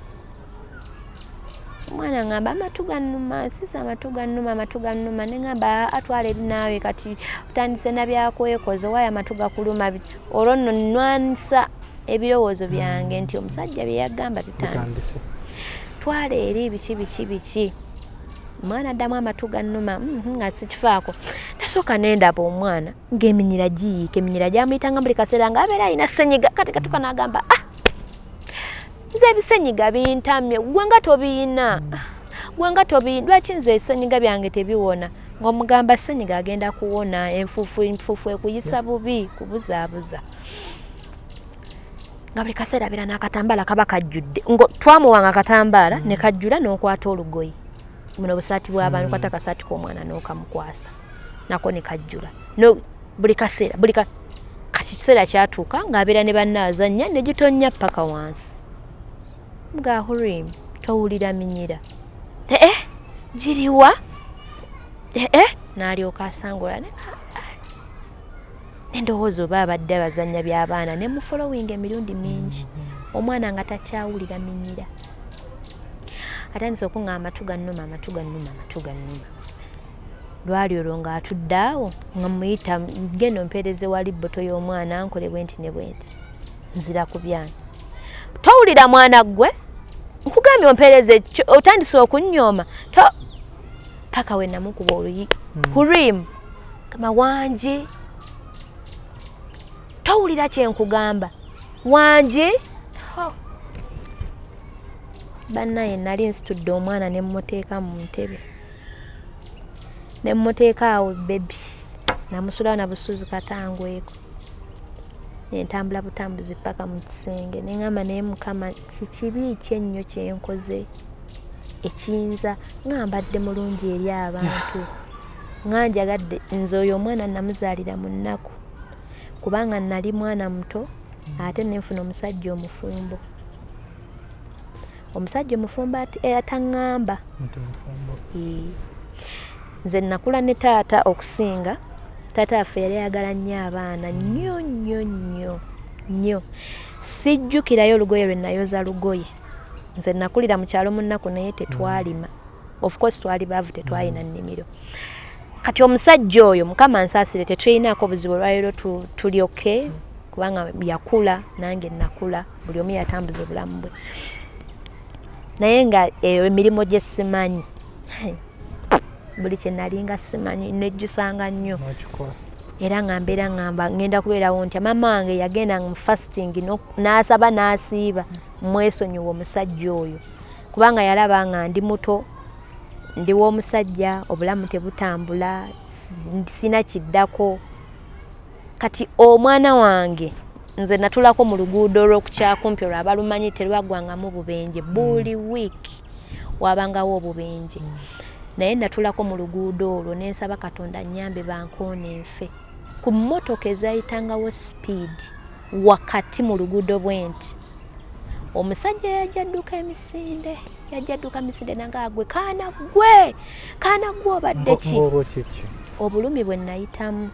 omwana ngamba amatu gannuma sisa amatu gannuma neŋŋamba atwala eri naawe kati otandise nabyakwekoza waayo amatu gakuluma olwo nno nnwanisa ebirowoozo byange nti omusajja bye yagamba bitandise twala eri biki omwana addamu amatu gannuma nga sikifaako nasooka nendaba omwana ng'eminyira giyiika eminyira gyamuyitanga buli kaseera nga abeera alina senyiga kati katuka n'agamba nze ebisenyiga bintamye gwe nga tobiina lwaki nze ebisenyiga byange tebiwona ng'omugamba senyiga agenda kuwona enfuufu ekuyisa bubi kubuzaabuza nga buli kaseera abeera n'akatambaala kaba kajjudde twamuwanga akatambaala ne kajjula n'okwata olugoye muno obusaati bw'abantu kwata akasaati k'omwana n'okamukwasa nako ne kajjula buli kaseera kiseera kyatuuka ng'abeera ne bannaazannya ne gitonnya paka wansi mga Hurim towulira minyira giriwa n'alyoka asangula nendowooza oba abadde abazannya by'abaana ne mufolowinga emirundi mingi omwana nga takyawulira minyira atandise okuŋŋa amatu gannuma lwali olwo ng'atudde awo nga muyita genda ompeereze wali bboto y'omwana nkole bwenti ne bwenti nzira ku byange towulira mwana gwe nkugambye ompeereze otandise okunnyooma paka we namukuba oluyi Hurim kama wangi towulira kyenkugamba wangi bannaye nali nsitudde omwana ne mmuteeka mu ntebe ne mmuteeka awo bebi namusulawo na busuzi katangweko nentambula butambuzi paka mu kisenge neŋŋamba naye Mukama kikibi kyennyo kyenkoze ekiyinza nga mbadde mulungi eri abantu nga njagadde nze oyo omwana namuzaalira mu nnaku kubanga nali mwana muto ate nenfuna omusajja omufumbo ataŋŋamba nze nakula ne taata okusinga taata affe yali ayagala nnyo abaana nnyo sijjukirayo olugoye lwe nayoza lugoye nze nakulira mu kyalo mu nnaku naye tetwalima of course twali baavu tetwalina nnimiro kati omusajja oyo Mukama nsaasire tetulinaako obuzibu olwaliro tulyoke kubanga yakula nange nakula buli omu yatambuza obulamu bwe naye nga emirimu gye simanyi buli kye nali nga simanyi nejjusanga nnyo era nga mbeera ngenda kubeerawo ntya mama wange yagenda mu fasting n'asaba n'asiiba mwesonyiwa omusajja oyo kubanga yalaba nga ndi muto ndi w'omusajja obulamu tebutambula sina kiddako kati omwana wange nze natulako mu luguudo olw'okukyakumpi olwo abalumanyi terwagwangamu bubenje buli wiiki wabangawo obubenje naye natulako mu luguudo olwo nensaba Katonda nnyambe bankoona enfe ku mmotoka ezayitangawo speed wakati mu luguudo bwenti omusajja yajja adduka emisinde nangagwe kaana gwe obadde ki obulumi bwe nayitamu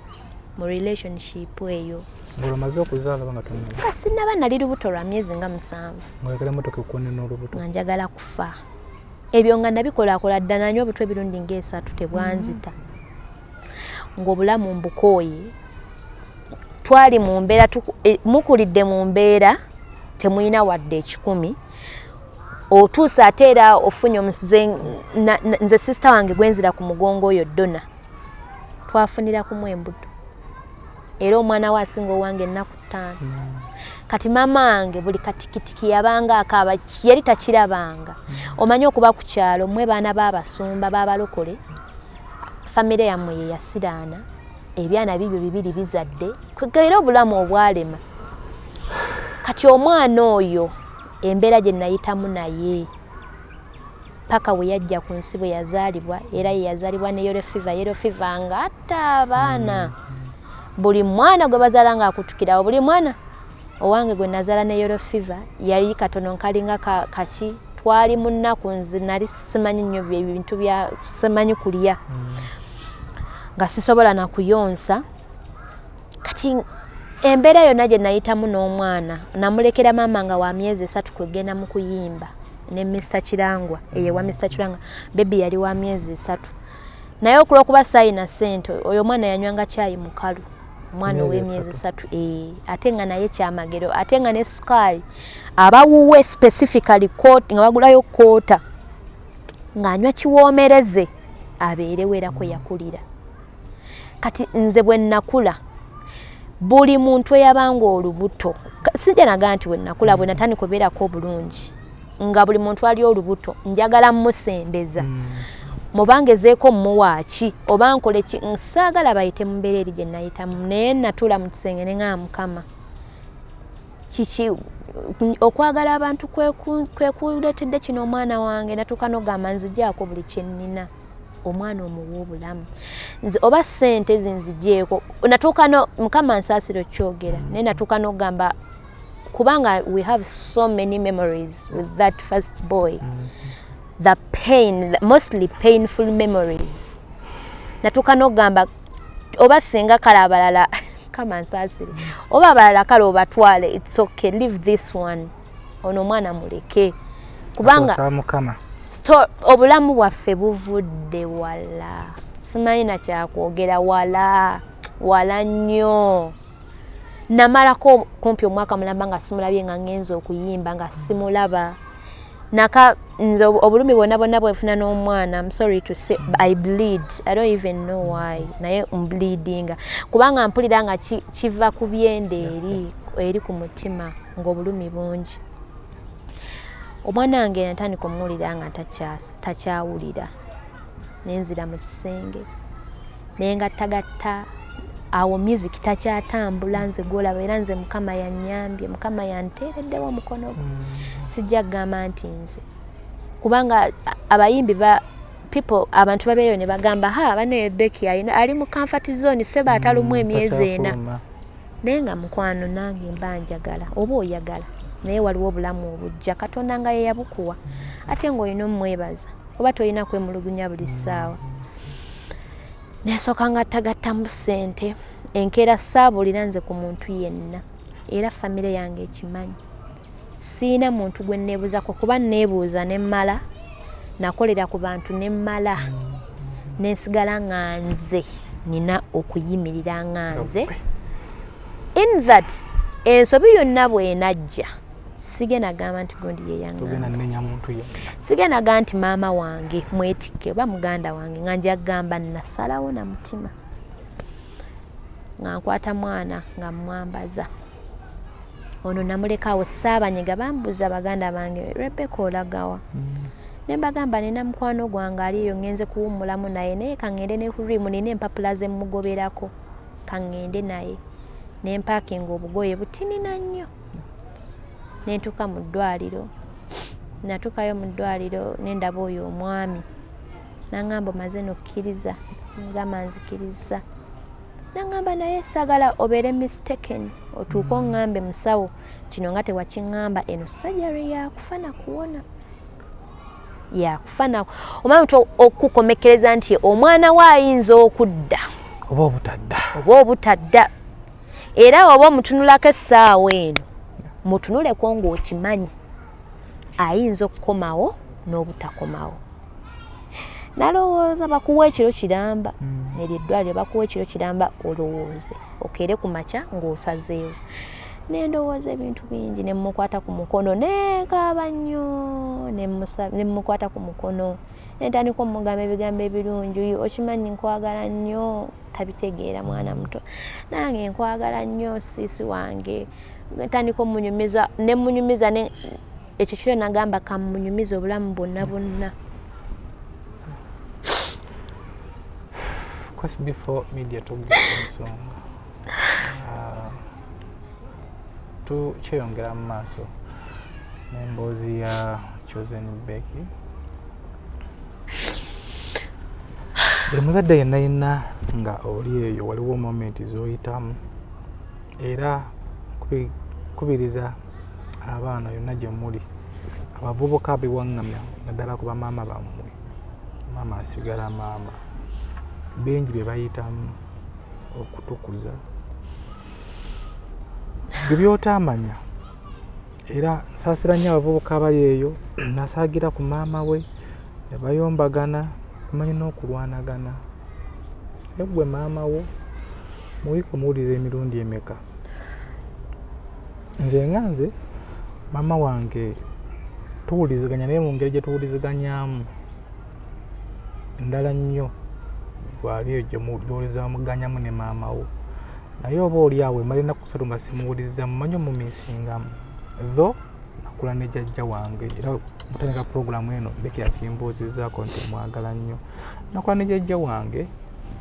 mu relationship eyo ng'omaze okuzaala banga tonnaba nga sinnaba nali lubuto lwa myezi nga 7 ng'oyagala emmotoka ekkuone n'olubuto nga njagala kufa ebyo nga nabikolaakola dda nanywa obutwa ebirundi ng'esatu tebwanzita ng'obulamu mbukooye twali mu mbeera mukulidde mu mbeera temuyina wadde 10 otuusa ate era ofunye nze sister wange gwenzira ku mugongo oyo Donna twafunira kumu embuto era omwana we asinga owange ennaku 5 kati mama wange buli katikitiki yabanga akaba yali takirabanga omanyi okuba ku kyalo mmwe baana b'abasumba b'abalokole famire yammwe ye yasiraana ebyana bibyo bibiri bizadde kwegera obulamu obwalema kati omwana oyo embeera gye nayitamu naye paka we yajja ku nsi bwe yazaalibwa era ye yazaalibwa ne yellow fever nga atta abaana buli mwana gwe bazaala nga akutukirawo buli mwana owange gwe nazaala ne yellow fever yali katono nkalinga kaki twali mu nnaku nze nali simanyi nnyo ebintu bya simanyi kulya nga sisobola na kuyonsa kati embeera yonna gye nayitamu n'omwana namulekera mama nga wa myezi 3 kwegenda mu kuyimba ne Mr. Kirangwa eyewa Mr. Kirangwa baby yali wa myezi 3 naye okulwokuba sayina sente oyo mwana yanywanga caayi mukalu omwana ow'emyezi 3 ate nga naye kyamagero ate nga ne sukaali abawuwe specifically nga bagulayo koota ng'anywa kiwoomereze abeerewo era kwe yakulira kati nze bwe nnakula buli muntu eyabanga olubuto sijja nagaa nti bwe nnakula bwe natandika obeerako obulungi nga buli muntu ali olubuto njagala mmusembeza mubangezeeko mmuwaaki oba nkole ki nsaagala bayite mu mbeera eri gye nayitamu naye natula mu kisenge ne ng'aa Mukama kiki okwagala abantu kwekuleetedde kino omwana wange natuuka n'ogamba nzigyako buli kye nnina omwana omuwa obulamu nze oba ssente zinzigyeko natuuka no Mukama nsaasiro kyogera naye natuuka n'ogamba kubanga we have so many memories with that first boy the pain mostly painful memories natuuka n'ogamba oba singa kale abalala kama nsaasire oba abalala kale obatwale it's okay leave this one ono omwana muleke kubanga Mukama obulamu bwaffe buvudde wala simanyi na kyakwogera wala nnyo namalako kumpi omwaka mulamba nga simulabye nga ngenza okuyimba nga simulaba naka nze obulumi bwonna bwefuna n'omwana I'm sorry to say I bleed I don't even know why naye bleedinga kubanga mpulira nga kiva ku byende eri ku mutima ng'obulumi bungi omwana wange natandika omuwulira nga takyawulira nenzira mu kisenge naye ngattagatta awo music takyatambula nze gwolaba era nze Mukama yannyambye Mukama yanteereddewo omukono gwe sijja kugamba nti nze kubanga abayimbi abantu babeeyo ne bagamba bano Becky ali mu comfort zone seba atalumu emyezi 4 naye nga mukwano nange mba njagala oba oyagala naye waliwo obulamu obujja Katonda nga ye yabukuwa ate ng'olina omwebaza oba tolina kwemulugunya buli ssaawa nesooka nga tagattamu ssente enkeera saabulira nze ku muntu yenna era famire yange ekimanyi siina muntu gwe neebuuzako kuba neebuuza ne mmala nakolera ku bantu ne mmala nensigala nga nze nina okuyimirira nga nze in that ensobi yonna bw'enajja sigenda gamba nti gundi yeyaŋŋamba sigenda gamba nti maama wange mwetikke oba muganda wange nga nja gamba nasalawo na mutima nga nkwata mwana nga mwambaza ono namulekawo saabanyiga bambuuza baganda bange Rebecca olagawa ne mbagamba nina mukwano gwange aliyo ngenze kuwummulamu naye naye kaŋŋende ne kurimu nina empapula ze mmugoberako kaŋŋende naye ne mpaakinga obugoye butinina nnyo nentuuka mu ddwaliro natuukayo mu ddwaliro nendaba oyo omwami naŋŋamba omaze nokkiriza ngamba nzikiriza naŋŋamba naye saagala obeere mistaken otuuke oŋŋambe musawo kino nga tewakiŋŋamba eno surgery yakufa nakuwona yakufa omwami okukomekereza nti omwana we ayinza okudda oba obutadda era oba omutunulako essaawa eno mutunuleko ng'okimanyi ayinza okukomawo n'obutakomawo nalowooza bakuwa ekiro kiramba neryo eddwaliro bakuwa ekiro kiramba olowooze okeere ku makya ng'osazeewo nendowooza ebintu bingi ne mmukwata ku mukono nekaaba nnyo ne mmukwata ku mukono netandika omugamba ebigambo ebirungi okimanyi nkwagala nnyo tabitegeera mwana muto nange nkwagala nnyo siisi wange tandika omunyumiza ne munyumiza ekyo kiro nagamba kamunyumiza obulamu bwonna bwonna. Kwasi before media tugenda ensonga tukyeyongera mu maaso n'emboozi ya Chosen Becky. Buli muzadde yenna nga oli eyo waliwo momenti z'oyitamu era kubiriza abaana yonna gye muli abavubuka bewaŋŋamya naddala ku bamaama bammwe maama asigala maama bengi bye bayitamu okutukuza bwe by'otaamanya era nsaasira nnyo abavubuka abali eyo nasaagira ku maama we ne bayombagana kumanyi n'okulwanagana eggwe maama wo mu wiiki omuwuliriza emirundi emeka. Nze nga nze maama wange tuwuliziganya naye mu ngeri gye tuwuliziganyaamu ndala nnyo gwali eyo gy'owuliza muganyamu ne maama wo naye oba oli awo emala ennaku ssatu nga simuwuliriza mumanyi omumiisingamu tho nakula ne jjajja wange era mutandika puroguramu eno Becky yakimbuuzizzaako nti mwagala nnyo nakula ne jjajja wange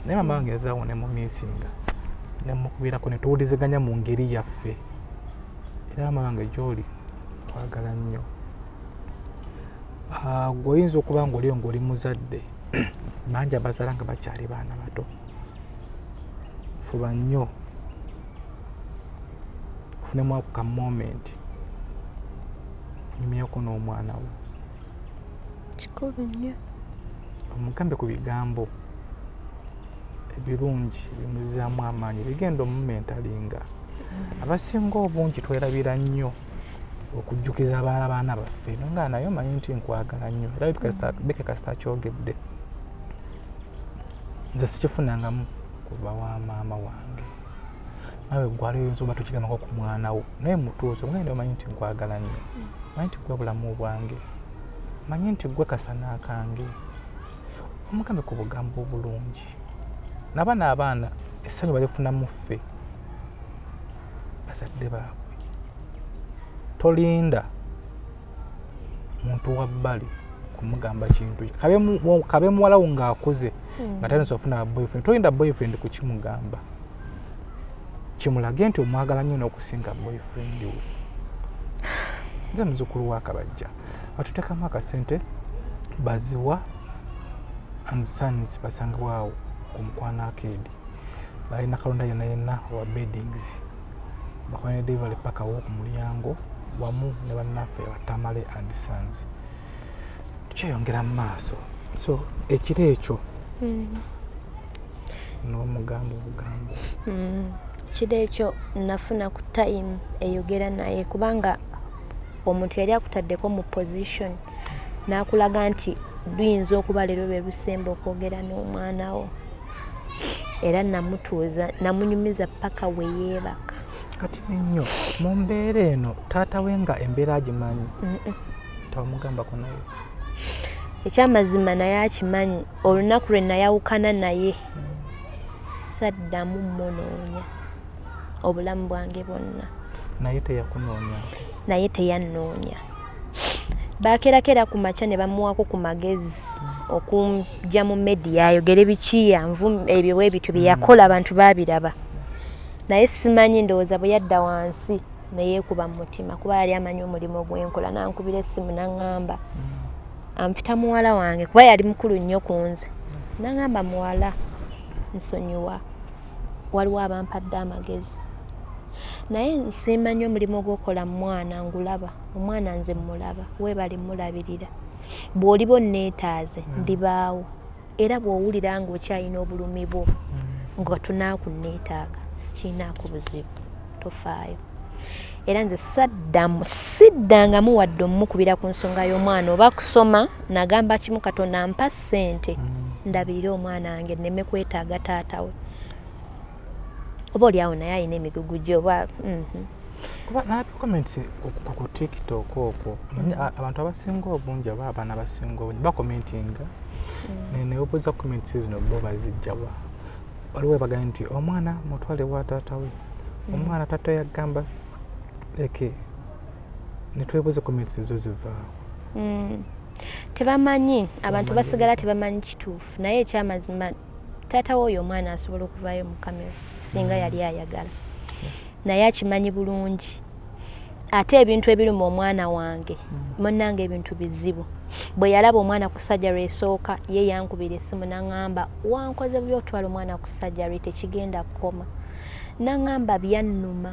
naye maama wange yazaawo ne mumiisinga ne mukubirako ne tuwuliziganya mu ngeri yaffe era maama wange gy'oli twagala nnyo. Gweoyinza okuba ngaoliyo ng'oli muzadde bangi abazaala nga bakyali baana bato fuba nnyo ofunemu ako ka momenti onyumyeko n'omwana wo kikulu nnyo omugambe ku bigambo ebirungi bimuzaamu amaanyi bigenda omumentalinga abasinga obungi twerabira nnyo okujjukiza abaana baffe nga naye omanyi nti nkwagala nnyo era Becky kasita kyogedde nze sikifunangamu kuva wa maama wange nawe gwali oyinza oba tukigamako ku mwana wo naye mutuuze omugende omanyi nti nkwagala nnyo manyi nti gwe bulamu bwange manyi nti gwe kasana kange omugambe ku bugambo obulungi n'abaana abaana essanyu balifunamu ffe bazadde baabwe tolinda muntu wa bbali kumugamba kintu kabe muwala wo ng'akuze nga talina ofuna boyfriend tolinda boyfriend ku kimugamba kimulage nti omwagala nnyo n'okusinga boyfriend we. Nze muzukulu wa Kabajja batuteekamu akasente baziwa and Sons basangibwawo ku Mukwano Arcade balina kalonda yenna wa beddings bakwane delivery paka wo ku mulyango wamu ne bannaffe Batamale and Sons tukyeyongera mu maaso so ekiro ekyo n'omugambo obugambo ekiro ekyo nafuna ku time eyogera naye kubanga omuntu yali akutaddeko mu position n'akulaga nti luyinza okuba leero lwe lusemba okwogera n'omwana wo era namutuuza namunyumiza paka we yeebaka kati nnyo mu mbeera eno taata we nga embeera agimanyi tawamugambako naye ekyamazima naye akimanyi olunaku lwe nayawukana naye saddamu munoonya obulamu bwange bwonna naye teyannoonya bakerakera ku makya ne bamuwako ku magezi okujja mu media ayogere bikiyanvu ebyo bwe bityo bye yakola abantu babiraba naye simanyi ndowooza bwe yadda wansi neyeekuba mu mutima kuba yali amanyi omulimu gwenkola nankubira essimu naŋŋamba ampita muwala wange kuba yali mukulu nnyo ku nze naŋŋamba muwala nsonyiwa waliwo abampadde amagezi naye nsiima nnyo omulimu gw'okola mwana ngulaba omwana nze mulaba weebali mulabirira bw'oliba onneetaaze ndibaawo era bw'owulira ng'okyalina obulumi bwo nga tunaakunneetaaga sikiinaako buzibu tofaayo era nze siddangamu wadde omukubira ku nsonga y'omwana oba kusoma nagamba kimu Katonda ampa ssente ndabirire omwana wange nneme kwetaaga taata we oba oli awo naye alina emigugu gye oba kuba na comments ku TikTok okwo abantu abasinga obungi abaana abasinga obungi bakomentinga ne obuza comments zino bo bazijjawa waliwo bagamba nti omwana mutwale wa taata we omwana taata yagamba eke netwebuze comments zo ziva tebamanyi abantu basigala tebamanyi kituufu naye ekyamazima taata w'oyo omwana asobola okuvaayo mu kamera singa yali ayagala naye akimanyi bulungi ate ebintu ebiri mu omwana wange munnange ebintu bizibu bwe yalaba omwana ku sajjaro esooka ye yankubira essimu n'aŋŋamba wankoze bubi otwala omwana ku sajjaro tekigenda kukoma n'aŋŋamba byannuma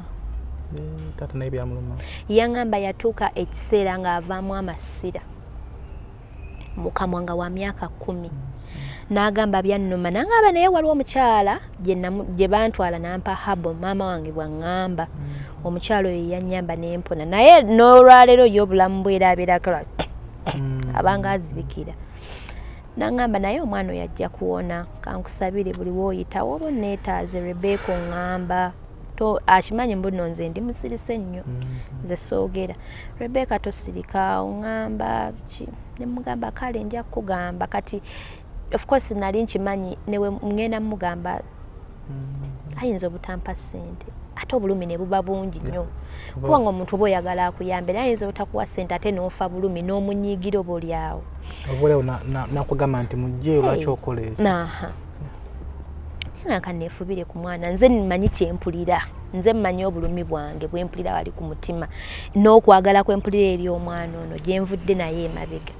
taata naye byamuluma yaŋŋamba yatuuka ekiseera ng'avaamu amasira mukamwanga wa myaka 10 n'agamba byannuma n'aŋŋamba naye waliwo omukyala gye bantwala n'ampa habo maama wange bwaŋŋamba omukyala oyo yannyamba n'empona naye n'olwaleero yo obulamu bweraabiragala abanga azibikira n'aŋŋamba naye omwana oyo ajja kuwona kankusabire buli wooyitawo oba neetaaze Rebecca oŋŋamba akimanyi mbuno nze ndi musirise nnyo nze soogera Rebecca tosirika oŋŋamba ki nemugamba kale nja kukugamba kati of course nali nkimanyi newe ngenda mugamba ayinza obutampa ssente ate obulumi ne buba bungi nnyo kubanga omuntu oba oyagala akuyambe naye ayinza obutakuwa ssente ate n'ofa bulumi n'omunyiigira oba oli awo obulewo nakugamba nti mujje lwaki okola ekyo nga kaneefubire ku mwana nze mmanyi kyempulira nze mmanyi obulumi bwange bwempulira wali ku mutima n'okwagala kwempulira eri omwana ono gyenvudde naye emabega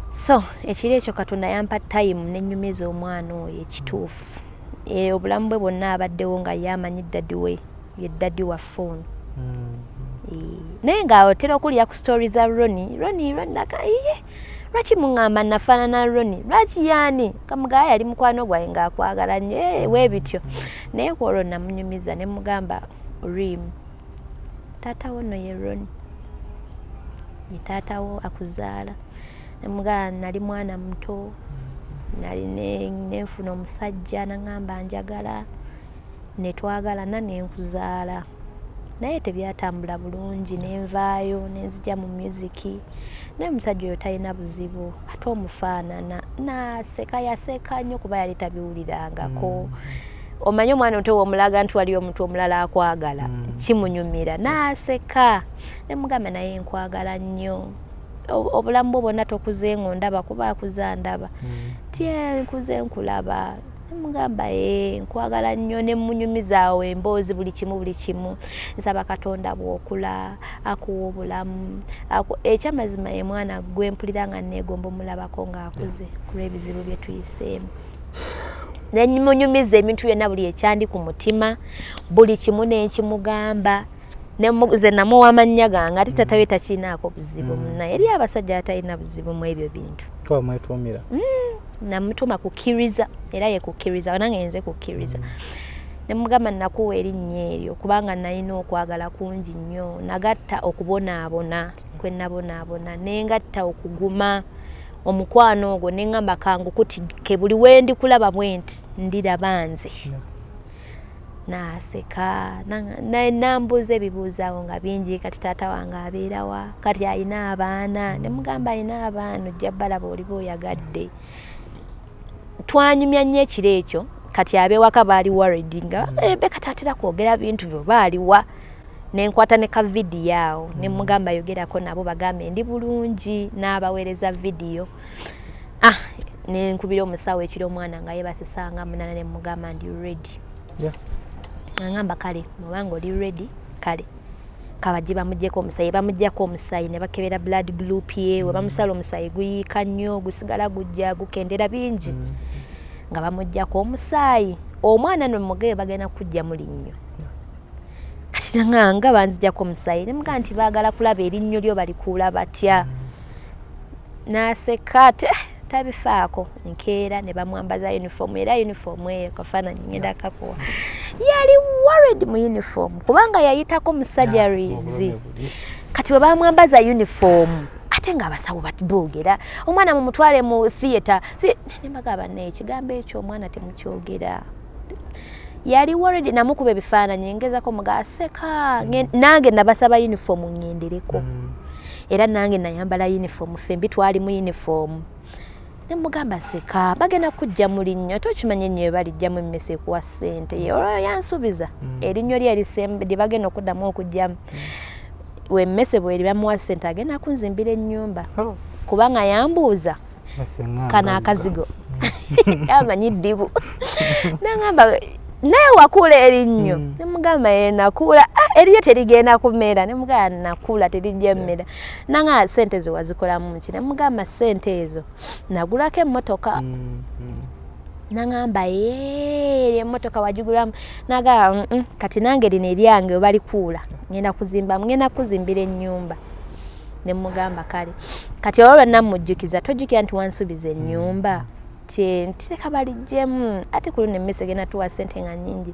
so ekiro ekyo Katonda yampa time n'ennyumiza omwana oyo ekituufu obulamu bwe bwonna abaddewo nga yamanyi ddadi we ye ddadi wa fone naye ng'otera okulya ku story za Ronnie nakaye lwaki muŋŋamba nafaanana Ronnie lwaki yaani kamugaya yali mukwano gwaye ng'akwagala nnyo weebityo naye ku olwo namunyumiza ne mugamba Rim taata wo nno ye Ronnie ye taata wo akuzaala ne mugamba nali mwana muto nali nenfuna omusajja n'aŋŋamba njagala ne twagalana ne nkuzaala naye tebyatambula bulungi nenvaayo nenzija mu musiki naye omusajja oyo talina buzibu ate omufaanana naseka yaseka nnyo kuba yali tabiwulirangako omanyi omwana oto omulaga nti wali omuntu omulala akwagala kimunyumira naseka nemugamba naye nkwagala nnyo obulamu bwo bwonna tokuzenga ondaba kuba akuza ndaba tye nkuze nkulaba nemugamba nkwagala nnyo nemunyumiza awo emboozi buli kimu nsaba Katonda bw'okula akuwa obulamu ekyamazima ye mwana gwempulira nga neegomba omulabako ng'akuze kulw'ebizibu bye tuyiseemu nemunyumiza ebintu byonna buli ekyandi ku mutima buli kimu nenkimugamba nze namuwa amannya gange ate tatawe takinaako buzibu naye eri abasajja atalina buzibu mu ebyo bintu twamwetumira namutuma kukkiriza era ye kukkiriza nange nze kukkiriza nemugamba nakuwa erinnya eryo kubanga nalina okwagala kungi nnyo nagatta okubonaabona kwe nabonaabona nengatta okuguma omukwano ogwo neŋŋamba kangukutike buli wendi kulaba bwenti ndiraba nze naseka nambuuza ebibuuzo awo nga bingi kati taata wange abeerawa kati alina abaana nemugamba alina abaana ojja balaba oliba oyagadde twanyumya nnyo ekiro ekyo kati abewaka baali worried nga Rebecca tatera kwogera bintu byo baaliwa nenkwata ne ka vidiyo awo nemugamba yogerako nabo bagambe ndi bulungi n'abaweereza vidiyo nenkubira omusawo ekiro omwana nga yebasisanga munana nemugamba ndi ready ngamba kale mubanga oli ready kale kabajje bamuggyeko omusayi bamuggyako omusayi ne bakebera blood group ye we bamusala omusayi guyiika nnyo gusigala gujja gukendera bingi nga bamuggyako omusayi omwana nomugebe bagenda kujja mulinnyo kati nga banzijjako omusayi nemugamba nti baagala kulaba erinnyo lyo balikuula batya naseka tabifaako nkeera ne bamwambaza uniform era uniform eyo kafaananyi ngenda kakuwa yali worried mu uniform kubanga yayitako mu surgeries kati we bamwambaza uniform ate nga abasawo boogera omwana mumutwale mu theatre nebagamba naye ekigambo ekyo omwana temukyogera yali worried namukuba ebifaananyi ngezako mugaseka nange nabasaba uniform ngendereko era nange nayambala uniform fembi twali mu uniform nemugamba seka bagenda kujja mu linnyo tokimanye nnyo balijjamu emmese kuwa ssente yansuubiza erinnyo lye lisembe lye bagenda okuddamu okujjamu wemmese bweri bamuwa ssente agenda kunzimbira ennyumba kubanga yambuuza kana akazigo amanyi ddibu nangamba naye wakula erinnyo nemugamba nakula eriyo terigenda kumera nemugamba nakula terijja mmera nanga ssente zo wazikolamu ki nemugamba ssente ezo nagulako emmotoka nangamba emmotoka wagigulamu naga kati nange lino eryange oba likuula ngenda kuzimbira ennyumba nemugamba kale kati olwo namujjukiza tojjukira nti wansuubiza ennyumba tireka balijjemu ate ku luno emmese genda tuwa ssente nga nnyingi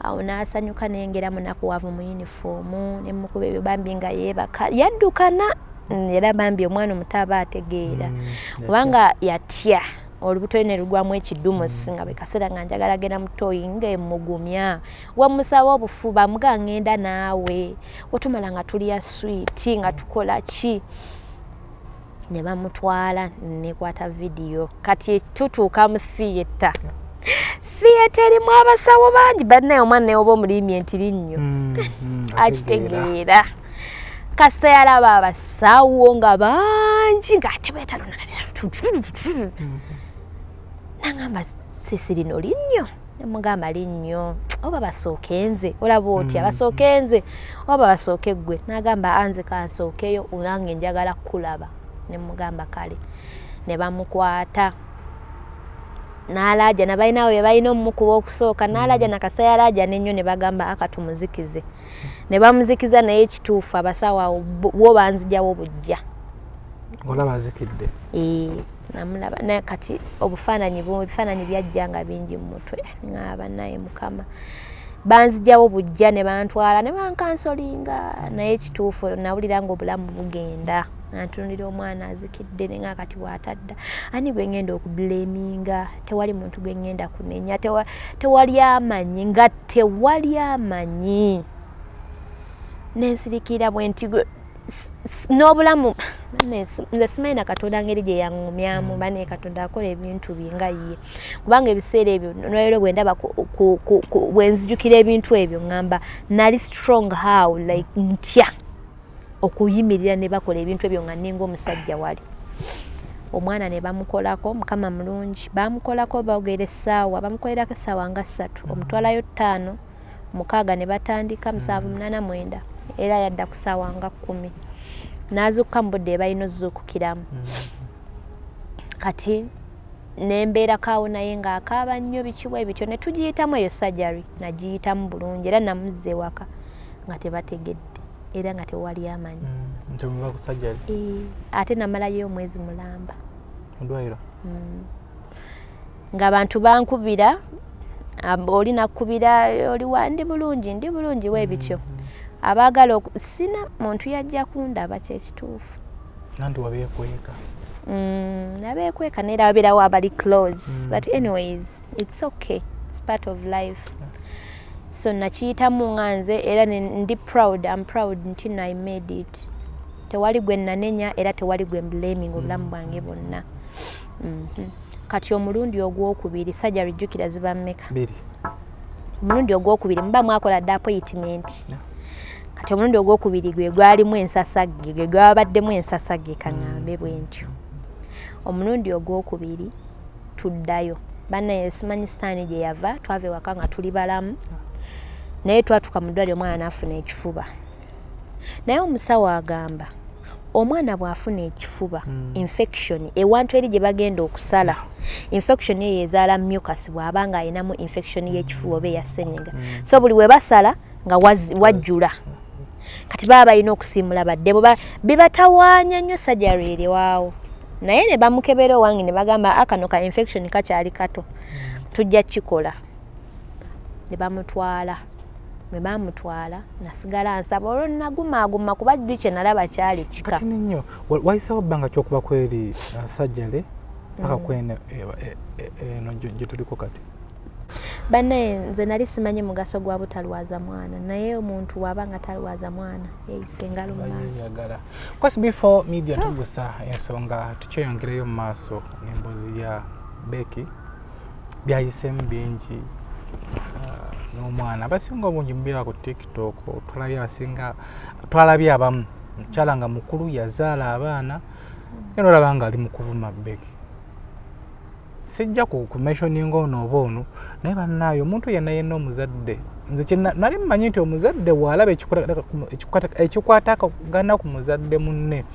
awo n'asanyuka nengeramu nakuwavu mu yunifoomu nemukuba ebyo bambi nga yeebaka yaddukana era bambi omwana omuto aba ategeera kubanga yatya olubuto ne lugwamu ekidumusi nga bekaseera nga njagala genda mutoyi ng'emugumya wamusaba obufuba muga ngenda naawe wetumala nga tulya switi nga tukola ki ne bamutwala nekwata vidiyo kati tutuuka mu theatre erimu abasawo bangi bannaye omwana naye oba omulimye nti linnyo akitegeera kasita yalaba abasawo nga bangi ng'ate beetalona nangamba sisi lino linnyo nemugamba linnyo oba basooke nze olaba otya basooke nze oba basooke ggwe nagamba anze kansookeyo nange njagala kulaba nemugamba kale ne bamukwata n'alaja nabalinawo bye balina omukuba okusooka n'alaja nakasaya alaja n'ennyo ne bagamba akatumuzikize ne bamuzikiza naye ekituufu abasawo awo bo banzijawo bujja olaba azikidde namulaba naye kati ebifaananyi byajja nga bingi mu mutwe ng'aba naye mukama banzijawo bujja ne bantwala ne bankansolinga naye ekituufu nawulira ng'obulamu bugenda nantunulira omwana azikidde nenga kati bw'atadda ani gwe ngenda okubleminga tewali muntu gwe ngenda kunenya tewali amanyi nga tewali amanyi nensirikira bwe nti n'obulamu nze simanyi na Katonda ngeri gye yaŋŋumyamu bane Katonda akola ebintu binga ye kubanga ebiseera ebyo nolero bwe ndaba bwe nzijukira ebintu ebyo ngamba nali strong how like ntya okuyimirira ne bakola ebintu ebyo nga ninga omusajja wali omwana ne bamukolako mukama mulungi bamukolako baogera essaawa bamukolerako essaawa nga 3 omutwalayo 5 6 ne batandika 7 8 9 era yadda ku ssaawa nga 10 n'azukka mu budde balina ozzuukukiramu kati nembeerako awo naye ng'akaaba nnyo bikiwa ebityo ne tugiyitamu eyo surgery nagiyitamu bulungi era namuzza ewaka nga tebategedde era nga tewali amanyi ate namalayo omwezi mulamba ng'abantu bankubira oli nakubira oli ndi bulungi weebityo abaagala sina muntu yajja kundaba kyekituufu nandi wabeekweka nabeekweka neera wabeerawo abali close but anyways it's okay, it's part of life. So nakiyitamu nga nze era ndi proud, I'm proud nti I made it. Tewali gwe nanenya era tewali gwe blaming obulamu bwange bonna. Kati omulundi ogwokubiri surgery jjukira ziba mmeka? 2. Omulundi ogwokubiri mba mwakola dda appointment. Kati omulundi ogwokubiri gwe gwalimu ensasagge, gwe gwabaddemu ensasagge kaŋŋambe bwentyo. Omulundi ogwokubiri tuddayo. Bannaye simanyi sitaani gye yava, twava ewaka nga tuli balamu. Naye twatuka mu ddwaliro omwana n'afuna ekifuba. Naye omusawo agamba omwana bw'afuna ekifuba infection ewantu eri gye bagenda okusala infection eyo ezaala mucus bw'aba nga alinamu infection y'ekifuba oba eya ssenyiga. So buli we basala nga wajjula. Kati baba balina okusiimula badde bibatawaanya nnyo surgery eri waawo. Naye ne bamukebera owange ne bagamba akano ka infection kakyali kato tujja kikola. Ne bamutwala. Bwe bamutwala nasigala nsaba olwo nagumaaguma kuba jjuli kye nalaba kyali kika. Kati nnyo wayisawo bbanga ky'okuba kweri surgery paka kwene eno gye tuliko kati? Banne nze nali simanyi mugaso gwa butalwaza mwana naye omuntu wabanga talwaza mwana yeyise ngalo mu maaso. Kwasi before media tugusa ensonga tukyeyongereyo mu maaso n'emboozi ya Becky byayisemu bingi n'omwana abasinga obungi mubeera ku TikTok twalabye abamu mukyala nga mukulu yazaala abaana era olaba nga ali mu kuvuma Becky. Sijja ku mentioning ono oba ono naye bannaayo omuntu yenna omuzadde nze nali mmanyi nti omuzadde bw'alaba ekikwatagana ku muzadde munne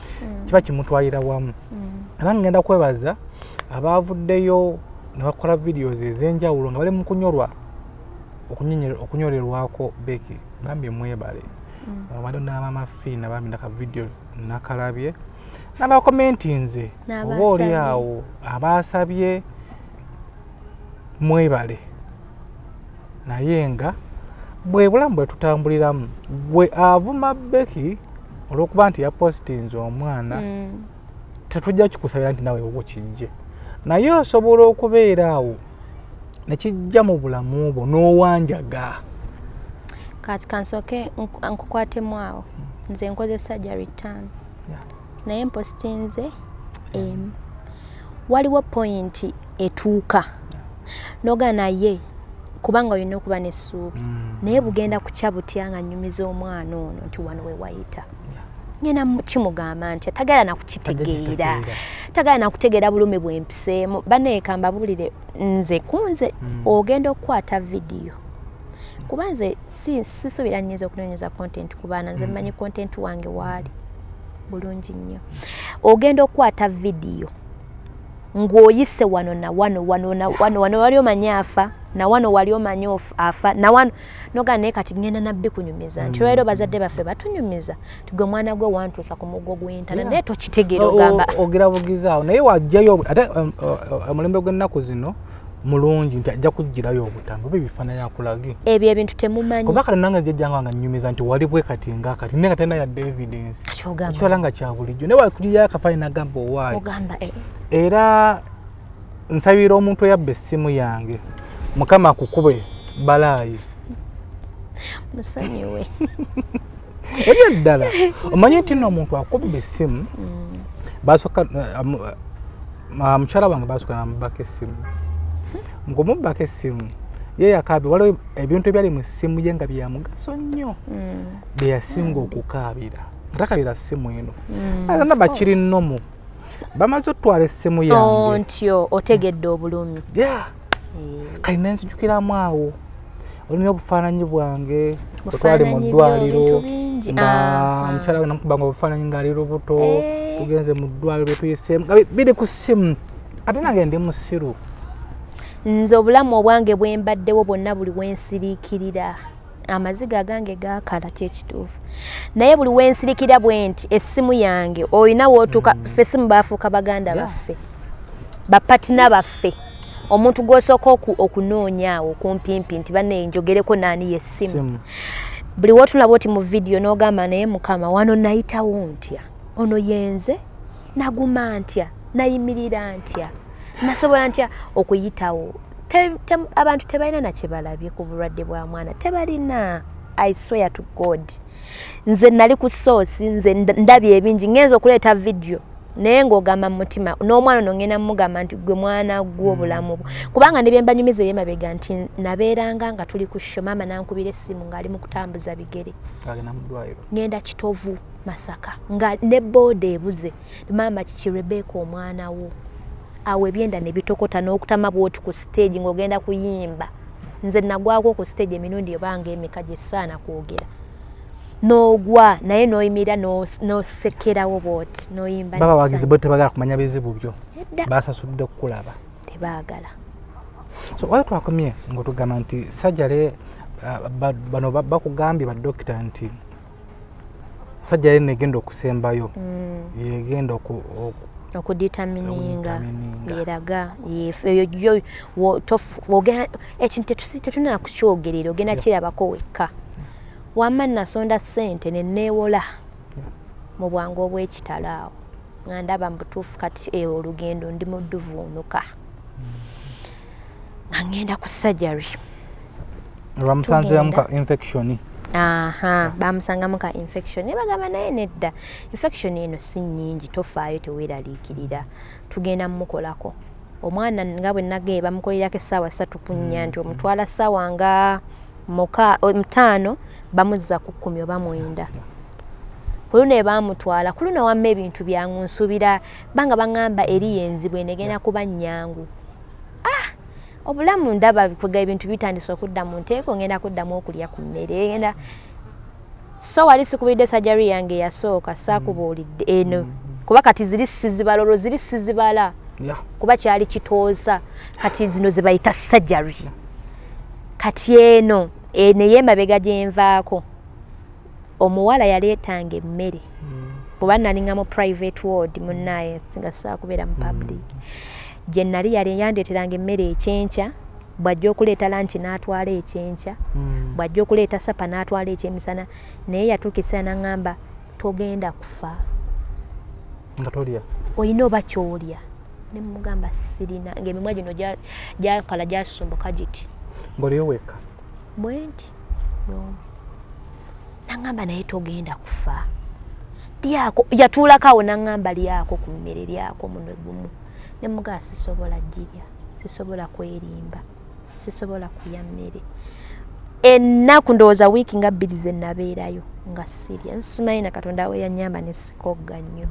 kiba kimutwalira wamu. Era ngenda kwebaza abaavuddeyo ne bakola videos ez'enjawulo nga bali mu okunywererwako Becky bambi mwebale. Waliwo n'amaama Fiina bambi naka video nakalabye n'abakomenti nze oba oli awo abaasabye mwebale naye nga bwe bulamu bwe tutambuliramu gwe avuma Becky olw'okuba nti yapostinze omwana tetujja kikusabira nti nawe obwo kijje naye osobola okubeera awo ne kijja mu bulamu bwo n'owanjaga. Kati kansoke nkukwatemu awo nze nkoze surgery 5 naye mpostinze waliwo point etuuka noga naye kubanga olina okuba n'essuubi naye bugenda kukya butya nga nnyumiza omwana ono nti wano we wayita ngena kimugamba nti tagala nakutegeera bulumi bwempiseemu baneeka mbabulire nze kunze ogenda okukwata vidiyo kuba nze sisuubira nnyinza okunoonyeza content ku baana nze mmanyi content wange waali bulungi nnyo. Ogenda okukwata vidiyo ng'oyise wano na wano wali omanyi afa na wano wali omanyi afa na wano noga naye kati ngenda nabbi kunyumiza nti olwaleero bazadde baffe batunyumiza tigwe mwana gwe wantuusa ku mugo gw'entana naye tokitegeera ogamba ogira bugizaawo naye wajjayo ate omulembe gw'ennaku zino mulungi nti ajja kugirayo obutambi oba ebifaananyi akulage ebyo ebintu temumanyi kuba kale nange jjajjanga nga nnyumiza nti wali bwe kati ngaakati naye nga talina yadde evidence ekitwala nga kya bulijjo naye wakuliyayo akafaananyi nagamba owaayi ogamba era nsabira omuntu eyabba essimu yange Mukama akukube balaayi musonyiwe ebyo ddala omanyi nti nno omuntu akubba essimu basooka mukyala wange basooka namubbako essimu ng'omubbako essimu ye yakaabye waliwo ebintu ebyali mu ssimu ye nga bya mugaso nnyo bye yasinga okukaabira atakabira ssimu eno azana bakiri nnomu bamaze otwala essimu yange ntyo otegedde obulumi kali nenzijukiramu awo olina obufaananyi bwange otwale mu ddwaliro nga mukyala we namukubanga obufaananyi ng'ali lubuto tugenze mu ddwaliro byetuyiseemu nga biri ku ssimu ate nange ndi musiru nze obulamu obwange bwe mbaddewo bwonna buli wensiriikirira amaziga agange gaakala kyekituufu naye buli wensirikira bwe nti essimu yange olina wootuuka ffe essimu baafuuka baganda baffe bapatina baffe omuntu gw'osooka okunoonya awo kumpimpi nti banne njogereko naani yessimu buli wootulaba oti mu vidiyo n'ogamba naye Mukama wano nayitawo ntya ono yenze naguma ntya nayimirira ntya nasobola ntya okuyitawo abantu tebalina nakye balabye ku bulwadde bwa mwana tebalina I swear to God nze nali ku source nze ndabye ebingi ngenza okuleeta vidiyo naye ng'ogamba mu mutima n'omwana ono ngenda mugamba nti gwe mwana gw'obulamu bwo kubanga ne bye mbanyumiza ey'emabega nti nabeeranga nga tuli ku show maama nankubira essimu ng'ali mu kutambuza bigere ngenda Kitovu Masaka nga ne booda ebuze maama kiki Rebecca omwana wo awe byenda ne bitokota n'okutama bwoti ku stage ng'ogenda kuyimba nze nagwako ku stage emirundi ebanga emeka gye saana kwogera n'ogwa naye n'oyimirira n'osekerawo bwoti n'oyimba baba bagizi bo tebagala kumanya bizibu byo basasudde kukulaba tebaagala so wali twakomye ng'otugamba nti sajjale bano bakugambye badokita nti sajjale negenda okusembayo yegenda okuditamininga biraga ekintu tetulina kukyogerera ogenda kirabako wekka wamma nasonda ssente neneewola mu bwangu obw'ekitalo awo nga ndaba mu butuufu kati olugendo ndi mu dduvuunuka nga ngenda ku surgery bamusanze muka infection. Aha, bamusangamu ka infection. Ne bagamba naye nedda. Infection eno si nnyingi tofaayo teweeraliikirira. Tugenda mukolako. Omwana nga bwe nagee bamukolirako essaawa 3 ku nnyanja omutwala ssaawa nga 5 bamuzza ku 10 oba 9. Kulune bamutwala kulune wamma ebintu byangunsubira banga bangamba eri yenzibu enegenda kuba nnyangu. Obulamu ndaba bikuga ebintu bitandise okudda mu nteeko ngenda kuddamu okulya ku mmere ngenda so wali sikubidde surgery yange yasooka saakubuulidde eno kuba kati ziri sizibala ziri sizibala kuba kyali kitoosa kati zino ze bayita surgery kati eno neye emabega gyenvaako omuwala yaleetanga emmere kuba nalinga mu private ward munnaye singa saakubeera mu public gye nali yali yandeeteranga emmere ekyenkya bw'ajja okuleeta lanchi n'atwala ekyenkya bw'ajja okuleeta sapa n'atwala ekyemisana naye yatuukisa n'aŋŋamba togenda kufa nga tolya olina oba kyolya ne mugamba sirina ng'emimwa gino gyakala gyasumbuka giti ng'oliyo wekka bwe nti n'aŋŋamba naye togenda kufa lyako yatuulako awo n'aŋŋamba lyako ku mmere lyako munwe gumu ne mugamba sisobola girya sisobola kwerimba sisobola kulya mmere ennaku ndowooza wiiki nga 2 ze nabeerayo nga sirya nsimanyi na Katonda we yannyamba ne sikogga nnyo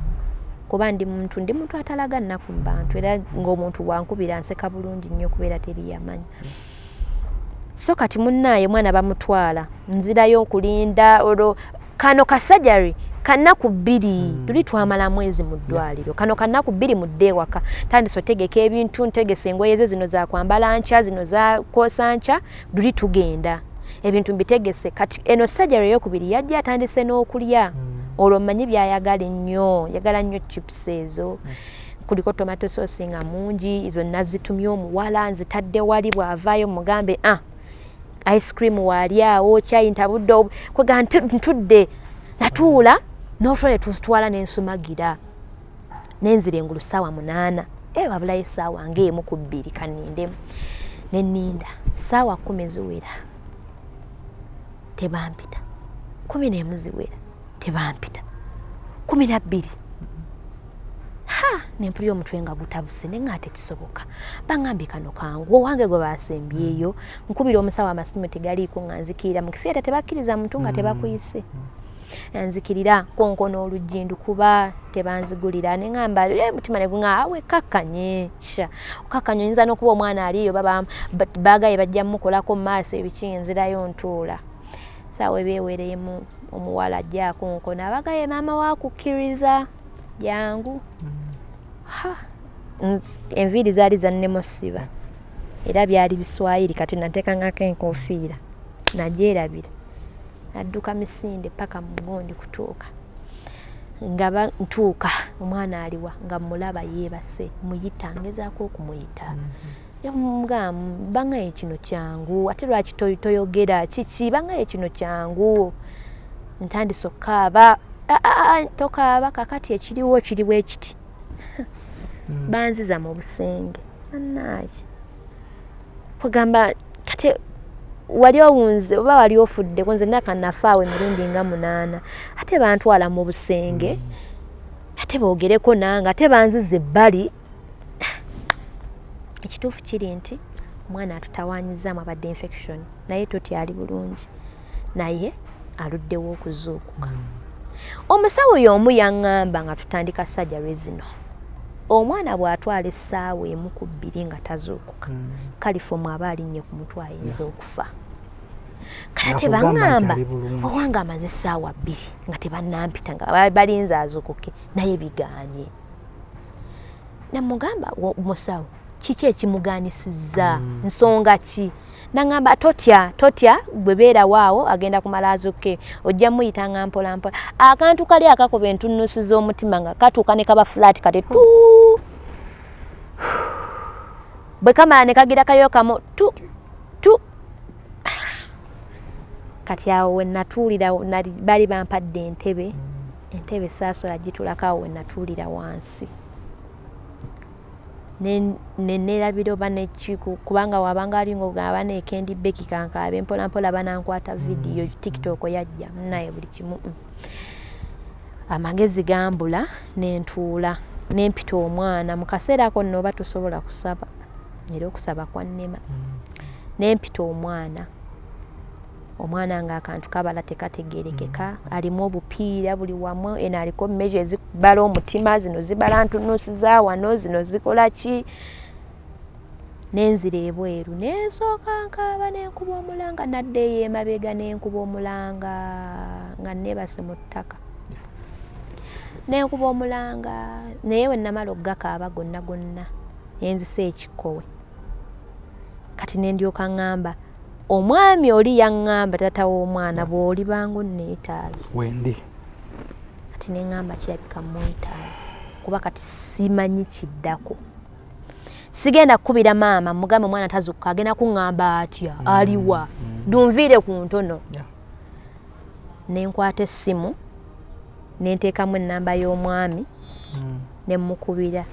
kuba ndi muntu atalaga nnaku mu bantu era ng'omuntu wankubira nseka bulungi nnyo kubeera teri yamanyi so kati munnaaye mwana bamutwala nzirayo okulinda olwo kano kasajari kanaku 2 tuli twamala mwezi mu ddwaliro kano kanaku 2 mudde ewaka tandise otegeka ebintu ntegese engoye ze zino za kwambala nca zino za koosa nca tuli tugenda ebintu mbitegese kati eno surgery ey'okubiri yajja atandise n'okulya olwo mmanyi byayagala ennyo yagala nnyo chips ezo kuliko tomato sauce nga mungi izo nazitumye omuwala nzitadde wali bw'avaayo mugambe ice cream waliawo chai ntabudde kwega ntudde natuula n'ofune tutwala n'ensumagira n'enzira engulu ssaawa 8 wabulayo essaawa ng'emu ku 2 kanindemu nenninda ssaawa 10 ziwera tebampita 11 ziwera tebampita 12 nempulira omutwe nga gutabuse ne nga tekisoboka bangambye kano kangu owange gwe basembyeyo nkubira omusawo amasimu tegaliiko nga nzikirira mu kifeeta tebakkiriza muntu nga tebakuyise nzikirira konkono oluggi ndukuba tebanzigulira ne ngamba mutima ne gunga awe kakkanye sha okakkanye oyinza n'okuba omwana aliyo baba bagaye bajja mukolako mu maaso ebikinzirayo ntuula saawa ebeewereyemu omuwala ajja konkono abagaye maama wakukkiriza yangu enviiri zaali zannemu ssiba era byali biswayiri kati nateekangako enkofiira nagyerabira adduka misinde paka mugondi kutuuka nga ntuuka omwana aliwa nga mulaba yeebase muyita ngezaako okumuyita yamugamu bangaye kino kyangu ate lwaki toyogera kiki bangaye kino kyangu ntandise okukaaba tokaaba kakati ekiriwo kiriwo ekiti banziza mu busenge annaaki kugamba kati wali owunze oba wali ofudde kunze nakanafaawo emirundi nga 8 ate bantwala mu busenge ate boogereko nange ate banziza ebbali ekituufu kiri nti omwana atutawaanyizaamu abadde infection naye totyali bulungi naye aluddewo okuzuukuka omusawo y'omu yaŋŋamba nga tutandika surgery zino omwana bw'atwala essaawa 1 ku 2 nga tazuukuka kalifomu aba alinnye ku mutwe ayinza okufa kale tebaŋŋamba owange amaze essaawa 2 nga tebannampita nga balinza azuukuke naye bigaanye namugamba musawo kiki ekimugaanyisizza nsonga ki naŋŋamba totya bwe beera waawo agenda kumala azuuke ojja muyitanga mpola mpola akantu kali akakuba entunusi z'omutima nga katuuka ne kaba flat kati tu bwe kamala ne kagira kayo kamu tu kati awo we natuulira bali bampadde entebe saasola gitulako awo we natuulira wansi nerabira oba nekiku kubanga wabanga alinga ogamba nekendi Becky kankabe mpola mpola banankwata video TikTok yajja naye buli kimu amagezi gambula nentuula nempita omwana mu kaseera ako nno oba tusobola kusaba era okusaba kwa nnema nempita omwana nga akantu kabala tekategerekeka alimu obupiira buli wamu ena aliko measure ezibala omutima zino zibala ntunusi za wano zino zikola ki nenzira ebweru nesooka nkaba nenkuba omulanga naddeeyo emabega nenkuba omulanga nga nebase mu ttaka nenkuba omulanga naye we namala okugakaaba gonna nenzisa ekikowe kati nendyoka ngamba omwami oli yaŋŋamba tata w'omwana bw'oli bangu neetaazi wendi kati neŋŋamba kirabika mwetaazi kuba kati simanyi kiddako sigenda kukubira maama mugambe omwana tazuka agenda kuŋŋamba atya aliwa dunviire ku ntono nenkwata essimu nenteekamu ennamba y'omwami nemukubira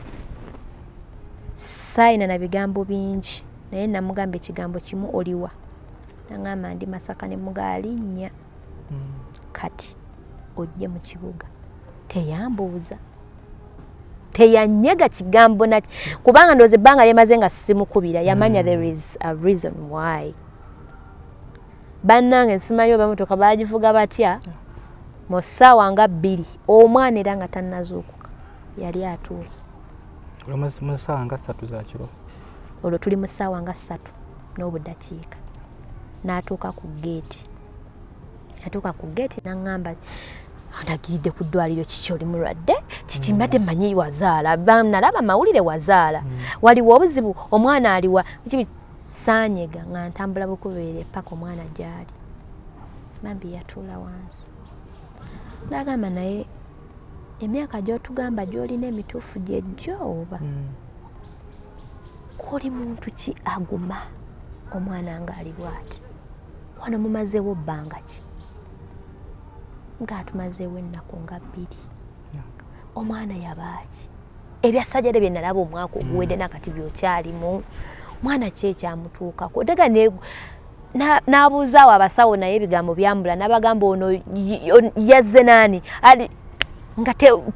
saayina na bigambo bingi naye namugamba ekigambo kimu oliwa nangamba ndi Masaka ne mugalinnya kati ojje mu kibuga teyambuuza teyanyega kigambo na kubanga ndoze banga lyemaze nga simukubira yamanya there is a reason why bannange nsimanyi oba motoka bagivuga batya mu ssaawa nga 2 omwana era nga tannazuukuka yali atuuse mu ssaawa nga 3 za kiro olwo tuli mu ssaawa nga 3 n'obudakiika n'atuuka ku geeti n'aŋŋamba ndagiridde ku ddwaliro kiki oli mulwadde kiki mbadde mmanyi wazaala nalaba mawulire wazaala waliwo obuzibu omwana aliwa saanyega nga ntambula bukubeere paka omwana gyali bambi yatuula wansi nagamba naye emyaka gy'otugamba gy'olina emituufu gyejjo oba koli muntu ki aguma omwana ng'ali bw'ati wano mumazeewo bbanga ki ng'atumazeewo ennaku nga 2 omwana yabaaki ebyasajjade bye nalaba omwaka oguwedde nakati byokyalimu mwana ki ekyamutuukako tega n'abuuzaawo abasawo naye ebigambo byambula n'abagamba ono yazze naani nga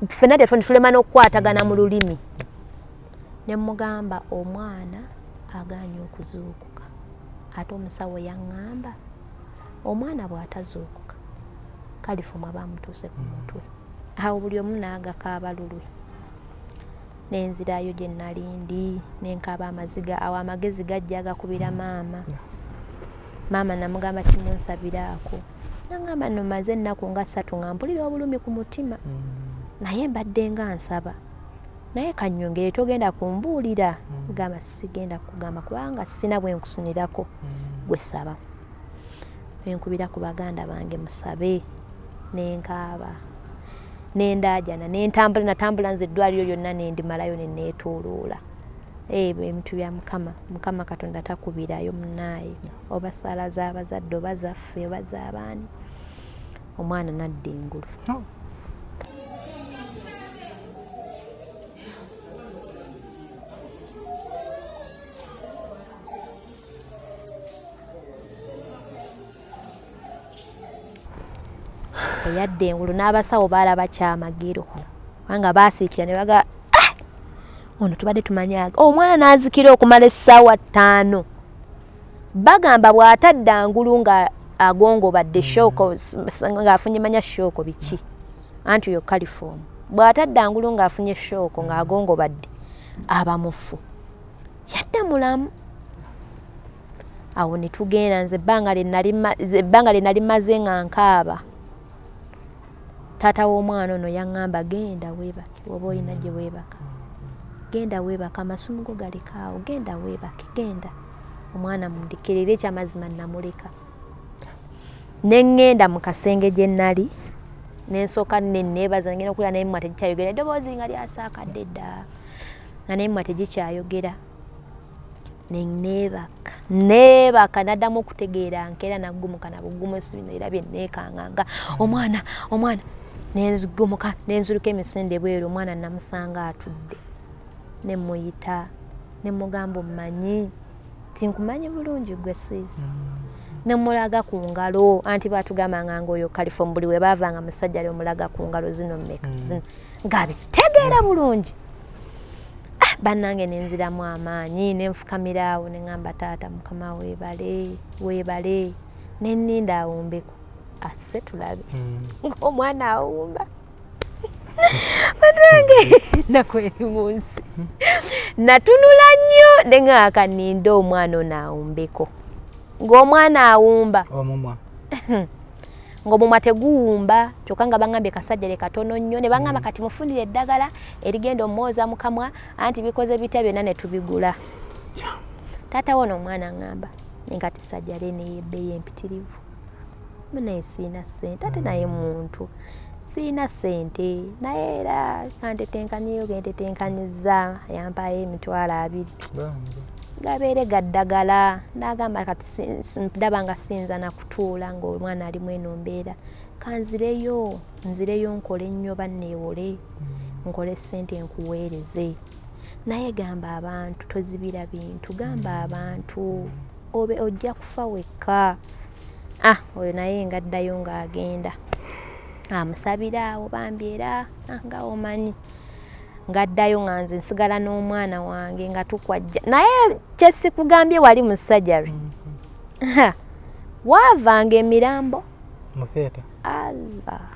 ffenna tulema n'okukwatagana mu lulimi ne mugamba omwana agaanye okuzuukuka ate omusawo yaŋŋamba omwana bw'atazuukuka kalifuma bamutuuse ku mutwe awo buli omu n'agakaaba lulwe nenzirayo gye nalindi nenkaaba amaziga awo amagezi gajja agakubira maama namugamba kimunsabiraako naŋŋamba nno maze ennaku nga 3 nga mpulira obulumi ku mutima naye mbadde nga nsaba naye kannyongere togenda kumbuulira gamba sigenda kugamba kubanga sina bwe nkusunirako gwe saba enkubira ku baganda bange musabe nenkaaba nendaajana natambula nze eddwaliro lyonna nendimalayo neneetooloola ebintu bya mukama katonda takubirayo munaaye oba ssaala z'abazadde oba zaffe oba z'abaani omwana nadda engulu eyadde engulu n'abasawo baalaba kyamagero kubanga baasiikira ne baga ono tubadde tumanyaga omwana n'azikira okumala essaawa 5 bagamba bw'atadda ngulu nga agongobadde shooko ng'afunye manya shooko biki anti yo caliform bw'atadda ngulu ng'afunye shooko ng'agongobadde aba mufu yadde mulamu awo ne tugenda nze ebbanga lye nali maze nga nkaaba taata w'omwana ono yaŋŋamba genda weebake oba olina gye weebaka genda weebaka amasumu go galikaawo genda weebake genda omwana mundikirira ekyamazima namuleka neŋŋenda mu kasenge gye nnali nensooka neneebaza ngenda okulira naye mmwa tegikyayogera eddoboozi nga lyasaakadde dda nga naye mmwa tegikyayogera neebaka naddamu okutegeera nkeera naggumuka nabugumusi bino era byenneekanganga omwana nenzigumuka nenziruka emisinde bweru omwana namusanga atudde ne muyita ne mugamba mmanyi tinkumanyi bulungi gwe siisi ne mulaga ku ngalo anti batugambanga ngoyo California buli we bavanga musajja le mulaga ku ngalo zino mmeka zino ngabitegeera bulungi bannange nenziramu amaanyi ne nfukamirawo ne ngamba taata mukama weebale ne nninda awumbeko asse tulabe ng'omwana awumba bannange nakweri mu nsi natunula nnyo ne ngaka nninda omwana ono awumbeko ng'omwana awumba omumwa ng'omumwa teguwumba kyokka nga bangambye kasajjale katono nnyo ne bangamba kati mufundire eddagala erigenda omwoza mu kamwa anti bikoze bitya byonna ne tubigula taata wono omwana ngamba nkati sajjale neebbeeyi empitirivu naye siina ssente ate naye muntu siina ssente naye era kantetenkanyeyo gentetenkanyiza yampayo emitwalo 2 gabeere gaddagala nagamba kati ndaba nga sinza nakutuula ng'omwana ali mweno mbeera kanzireyo nkole nnyo banneewole nkole ssente nkuweereze naye gamba abantu tozibira bintu gamba abantu obe ojja kufa wekka oyo naye ngaddayo ng'agenda amusabira awo bambi era nga omanyi ngaddayo nga nze nsigala n'omwana wange nga tukwajja naye kyesikugambye wali mu sajjari waavanga emirambo museeta Allah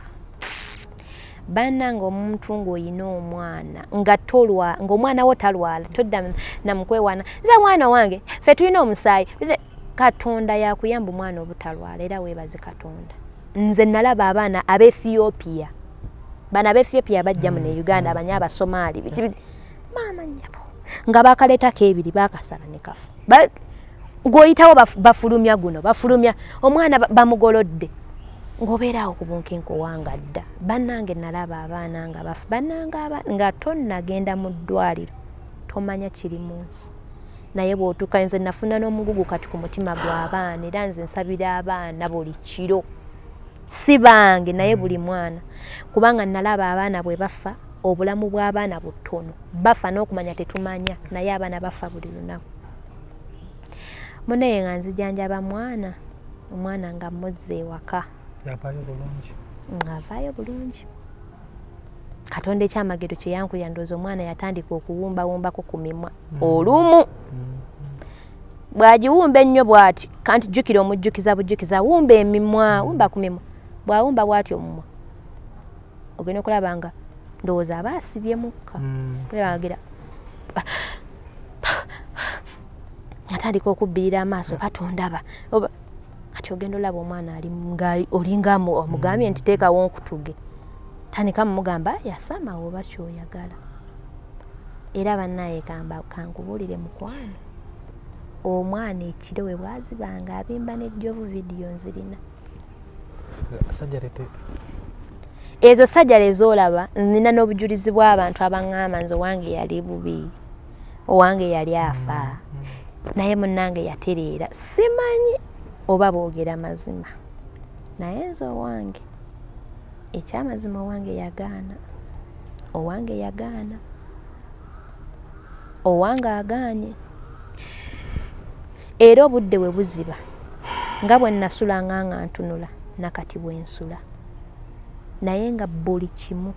bannanga omuntu ng'olina omwana nga tolwa ng'omwana wo talwala todda namukwewana nze mwana wange ffe tulina omusaayi Katonda yakuyamba omwana obutalwala era weebaze Katonda nze nalaba abaana ab'Ethiopia bana b'Ethiopia bajja mu Uganda abanya abasomaali mama nyabo nga bakaleetako ebiri bakasala ne kafa ng'oyitawo bafulumya guno bafulumya omwana bamugolodde ng'obeeraawo ku bunkenke owanga dda bannange nalaba abaana nga bafa bannanga nga tonnagenda mu ddwaliro tomanya kiri mu nsi naye bw'otuuka nze nafuna n'omugugu kati ku mutima gw'abaana era nze nsabira abaana buli kiro si bange naye buli mwana kubanga nalaba abaana bwe bafa obulamu bw'abaana butono bafa n'okumanya tetumanya naye abaana bafa buli lunaku munaye nga nzijanjaba omwana nga mmuzza ewaka ng'avaayo bulungi Katonda ekyamagero kye yankulira ndowooza omwana yatandika okuwumbawumbako ku mimwa olumu bw'agiwumba ennyo bw'ati kanti jjukira omujjukiza wumba emimwa wumba ku mimwa bw'awumba bw'ati omumwa ogenda okulaba nga ndowooza aba asibye mukka agira atandika okubbirira amaaso batondaba kati ogenda olaba omwana olinga omugambye nti teekawo nkutuge tandika mumugamba yasamawo oba kyoyagala era bannaye kankubuulire mukwano omwana ekiro we bwazibanga abimba n'ejjovu vidiyo nzirina ezo sajjala ezolaba nina n'obujulizi bw'abantu abaŋŋamba nze owange yali bubi owange yali afa naye munnange yatereera simanyi oba boogera mazima naye nze owange ekyamazima owange agaanye era obudde bwe buziba nga bwe nasulanga nga ntunula nakati bwensula naye nga buli kimu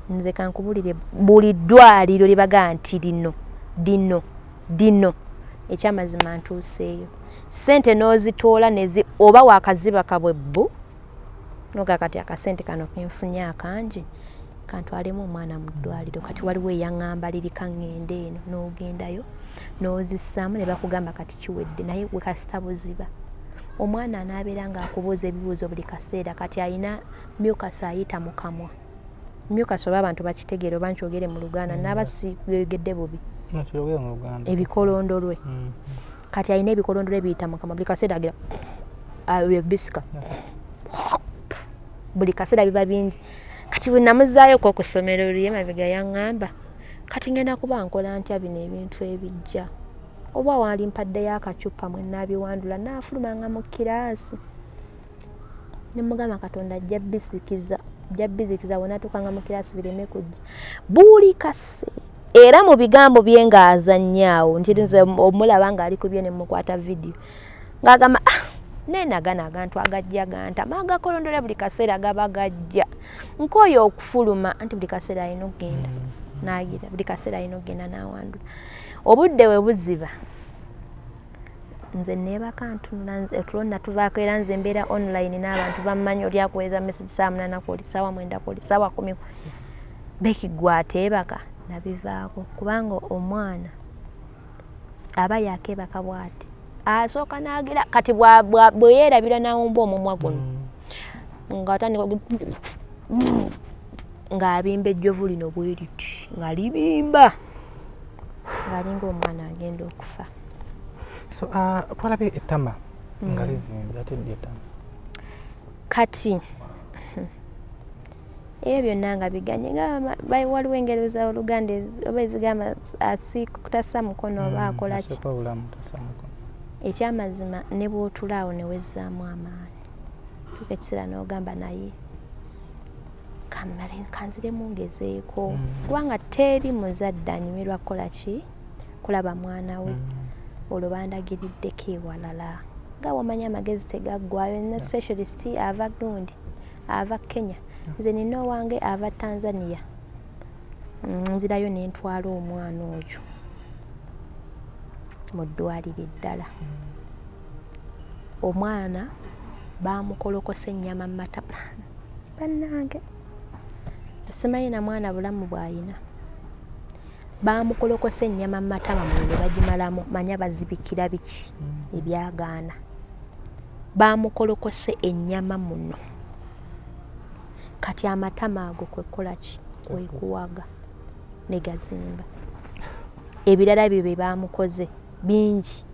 nze kankubulire buli ddwaliro libaga nti dino ekyamazima ntuuseeyo ssente n'ozitoola oba wakaziba kabwebbu noga kati akasente kano kenfunye akangi kantwalemu omwana mu ddwaliro kati waliwo eyaŋŋamba lirika ŋŋende eno n'ogendayo n'ozissaamu ne bakugamba kati kiwedde naye we kasita buziba omwana anaabeera ng'akubuuza ebibuuzo buli kaseera kati alina myukasi ayita mu kamwa myukasi oba abantu bakitegeera oba nkyogere mu Luganda naaba sigegedde bubi ebikolondolwe kati alina ebikolondolwe biyita mu kamwa buli kaseera agira bisika buli kaseera biba bingi kati bwe namuzaayo ku ssomero lye mabega yaŋŋamba kati ngenda kuba nkola ntya bino ebintu ebijja oba waali mpaddeyo akacupa mwe naabiwandula naafulumanga mu kiraasi ne mugamba Katonda ajja bizikiza wonna tuukanga mu kiraasi bireme kujja buli kaseera era mu bigambo bye ng'azannyawo nti nze omulaba ng'ali ku bye ne mukwata video ng'agamba nenagana agantu agajja ganta magakolondola buli kaseera gaba gajja nkoyo okufuluma anti buli kaseera alina okgenda n'agira buli kaseera alina okgenda n'awandula obudde we buziba nze neebaka ntunula tulonna tuvaako era nze mbeera online n'abantu bammanyi oli akuweereza message saa 8 kwoli saawa 9 kwoli saawa 10 Becky gwateebaka nabivaako kubanga omwana aba yakeebaka bw'ati asooka n'agira kati bwe yeerabira n'awumba omumwa guno ng'atandika ng'abimba ejjovu lino bwe liti nga libimba ng'alinga omwana agenda okufa. So twalabye ettama nga lizinze ate ly'ettama kati ebyo byonna nga biganye nga waliwo engero za Oluganda oba ezigamba asikutassa mukono oba akola ki ekyamazima ne bw'otulaawo ne wezzaamu amaanyi tuka ekiseera n'ogamba naye kanziremu ngezeeko kubanga teri muzadde anyumirwa kukola ki kulaba mwana we olwo bandagiriddeko ewalala nga wamanya amagezi tegaggwayo na specialist ava gundi ava Kenya nze nina owange ava Tanzania nzirayo ne ntwala omwana oyo mu ddwaliro eddala omwana bamukolokose ennyama mu matama bannange simanyi na mwana bulamu bw'alina bamukolokose ennyama mu matama ne bagimalamu manya bazibikira biki ebyagaana bamukolokose ennyama muno kati amatama ago kwekola ki kwekuwaga ne gazimba ebirala bye bamukoze bingi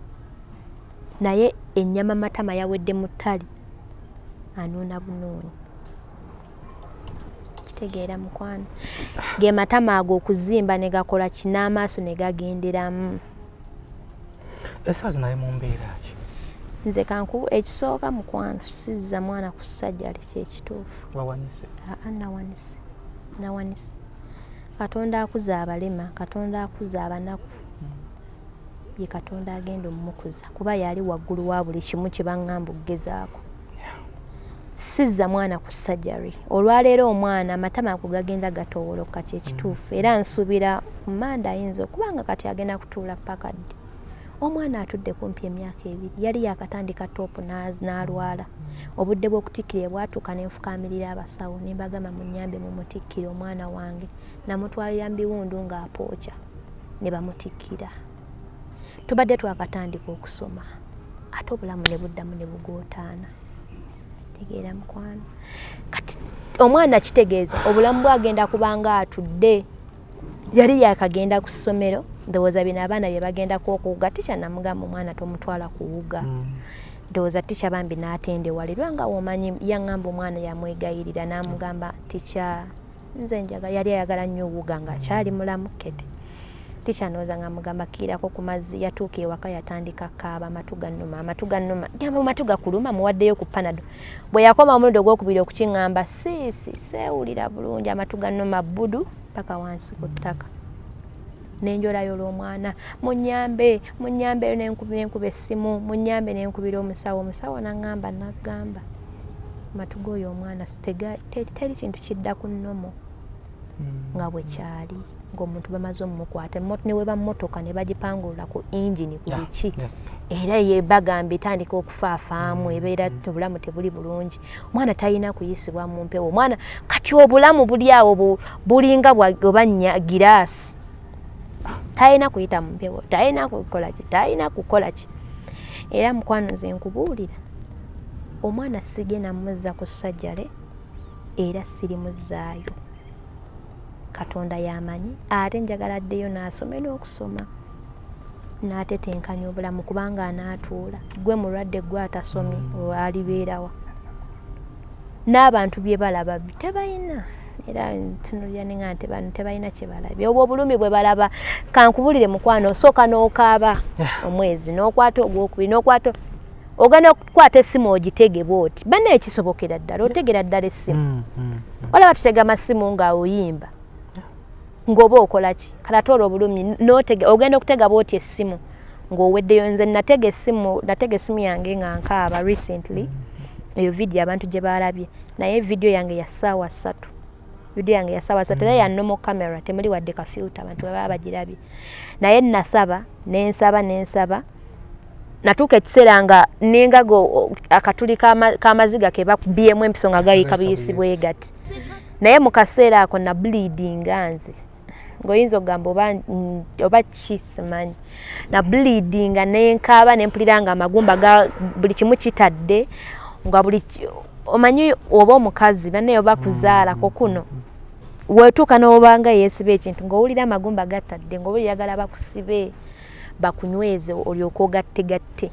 naye ennyama matama yawedde mu ttali anuuna bunooni kitegeera mukwano ge matama ago okuzimba ne gakola ki n'amaaso ne gagenderamu esaazi naye mu mbeera ki nze kanku ekisooka mukwano sizza mwana ku ssajjali kyekituufu wawanise nawanise Katonda akuza abalema Katonda akuza abanaku ye Katonda agenda omumukuza kuba yali waggulu wa buli kimu kye baŋŋamba okugezaako sizza mwana ku ssajjali olwaleero omwana amatama akugagenda gatowoloka kyekituufu era nsuubira Manda ayinza okubanga kati agenda kutuula pakadde omwana atudde kumpi emyaka 2 yali yakatandika topu n'alwala obudde bw'okutikkira bwatuuka ne nfukaamirira abasawo ne mbagamba munnyambe mumutikkire omwana wange namutwalira mu biwundu ng'apookya ne bamutikkira tubadde twakatandika okusoma ate obulamu ne buddamu ne bugootaana tegeera mukwano kati omwana kitegeeza obulamu bwagenda kubanga atudde yali yakagenda ku ssomero ndowooza bino abaana bye bagenda kuwuga ticca namugamba omwana tomutwala kuwuga ndowooza ticca bambi n'atendewalirwa nga womanyi yaŋŋamba omwana yamwegayirira n'amugamba ticca nze njaga yali ayagala nnyo owuga ng'akyali mulamu kete ticca ndowooza nga mugamba kiirako ku mazzi yatuuka ewaka yatandika kaaba amatu gannuma gamba amatu gakuluma muwaddeyo ku panado bwe yakoma omulundi ogwokubiri okukiŋŋamba seewulira bulungi amatu gannuma buddu paka wansi ku ttaka nenjolayo olw'omwana munnyambe nenkuba essimu munnyambe nenkubira omusawo n'agamba matu g'oyo omwana teri kintu kidda ku nnomo nga bwe kyali ng'omuntu bamaze omumukwata ne we bammotoka ne bagipangulula ku ingini ku biki era ye bagamba etandika okufaafaamu ebeera obulamu tebuli bulungi omwana talina kuyisibwa mu mpewo omwana kati obulamu buli awo bulinga bw'obanya giraasi talina kuyita mu mpewo talina kukola ki era mukwano nze nkubuulira omwana sigenda muzza ku ssajjale era sirimuzzaayo Katonda yamanyi ate njagala addeyo n'asome n'okusoma n'atetenkanya obulamu kubanga anaatuula gwe mulwadde gwe atasomye alibeerawa n'abantu bye balaba tebalina era ntunulira nenga nti bano tebalina kye balabye obwo obulumi bwe balaba kankubulire mukwano osooka n'okaaba omwezi n'okwata ogwokubiri n'okwata ogenda okukwata essimu ogitege bw'oti banna ekisobokera ddala otegera ddala essimu olaba tutega amasimu nga oyimba ngoba okola ki kalatola obulumi ogenda okutega bwoti essimu ng'oweddeyo nze natega essimu yange nga nkaaba recently eyo video abantu gye balabye naye video yange ya ssaawa 3 era ya normal camera temuli wadde ka filter abantu baba bagirabye naye nasaba nensaba natuuka ekiseera nga nengago akatuli k'amaziga ke bakubyemu empiso nga gayika biyisibwe gati naye mu kaseera ako na bleeding nze ng'oyinza okugamba oba kisimanyi na bleeding nenkaaba nempulira nga amagumba buli kimu kitadde nga buli omanyi oba omukazi banne oba kuzaalako kuno wetuuka n'obanga yeesiba ekintu ng'owulira amagumba gatadde ng'oba oyagala bakusibe bakunyweze olyoka ogatte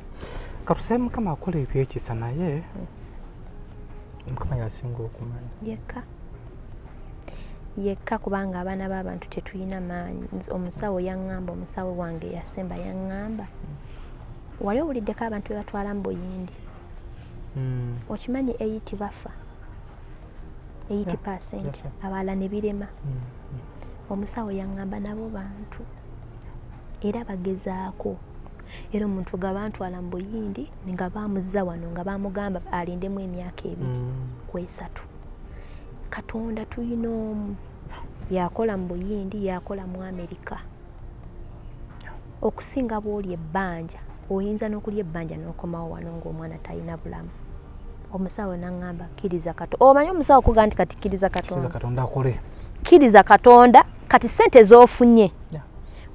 katusabe mukama akola ebyekisa naye mukama yasinga okumanya yekka kubanga abaana b'abantu tetulina maanyi omusawo yaŋŋamba omusawo wange yasemba yaŋŋamba wali owuliddeko abantu be batwala mu buyindi okimanyi 80 bafa 80% abalala ne birema omusawo yaŋŋamba nabo bantu era bagezaako era omuntu gabantwala mu buyindi nga bamuzza wano nga bamugamba alindemu emyaka 2 ku 3 Katonda tuyina omu yakola mu buyindi yakola mu Amerika okusinga bw'oli ebbanja oyinza n'okulya ebbanja n'okomawo wano ng'omwana talina bulamu omusawo n'aŋŋamba kkiriza Katonda omanyi omusawo kuga nti kati kkiriza Katonda akole kkiriza Katonda kati ssente z'ofunye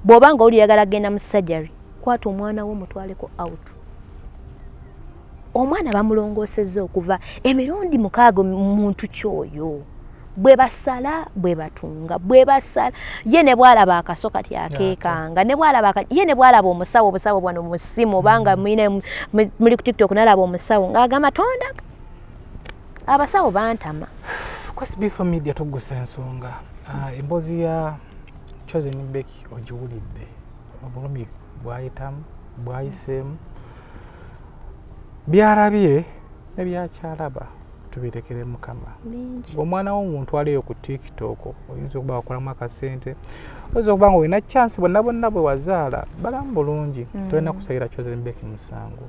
bw'oba nga oli oyagala genda mu surgery kwata omwana wo mutwaleko out omwana bamulongoosezza okuva emirundi 6 muntu kyoyo bwe basala bwe batunga bwe basala ye ne bwalaba akaso kati akeekanga ne bwalaba ye ne bwalaba omusawo bwano mu ssimu obanga muli ku TikTok nalaba omusawo ng'agamba tonda abasawo bantama kwasibifa media tugusa ensonga emboozi ya Chosen Becky ogiwulidde obulumi bwayitamu bwayiseemu byalabye ne byakyalaba tubirekere mukama omwana w'omuntu aliyo ku TikTok oyinza okuba wakolamu akasente oyinza okuba nga olina chance bonna bwe wazaala balamu bulungi tolina kusayira Chosen Becky musango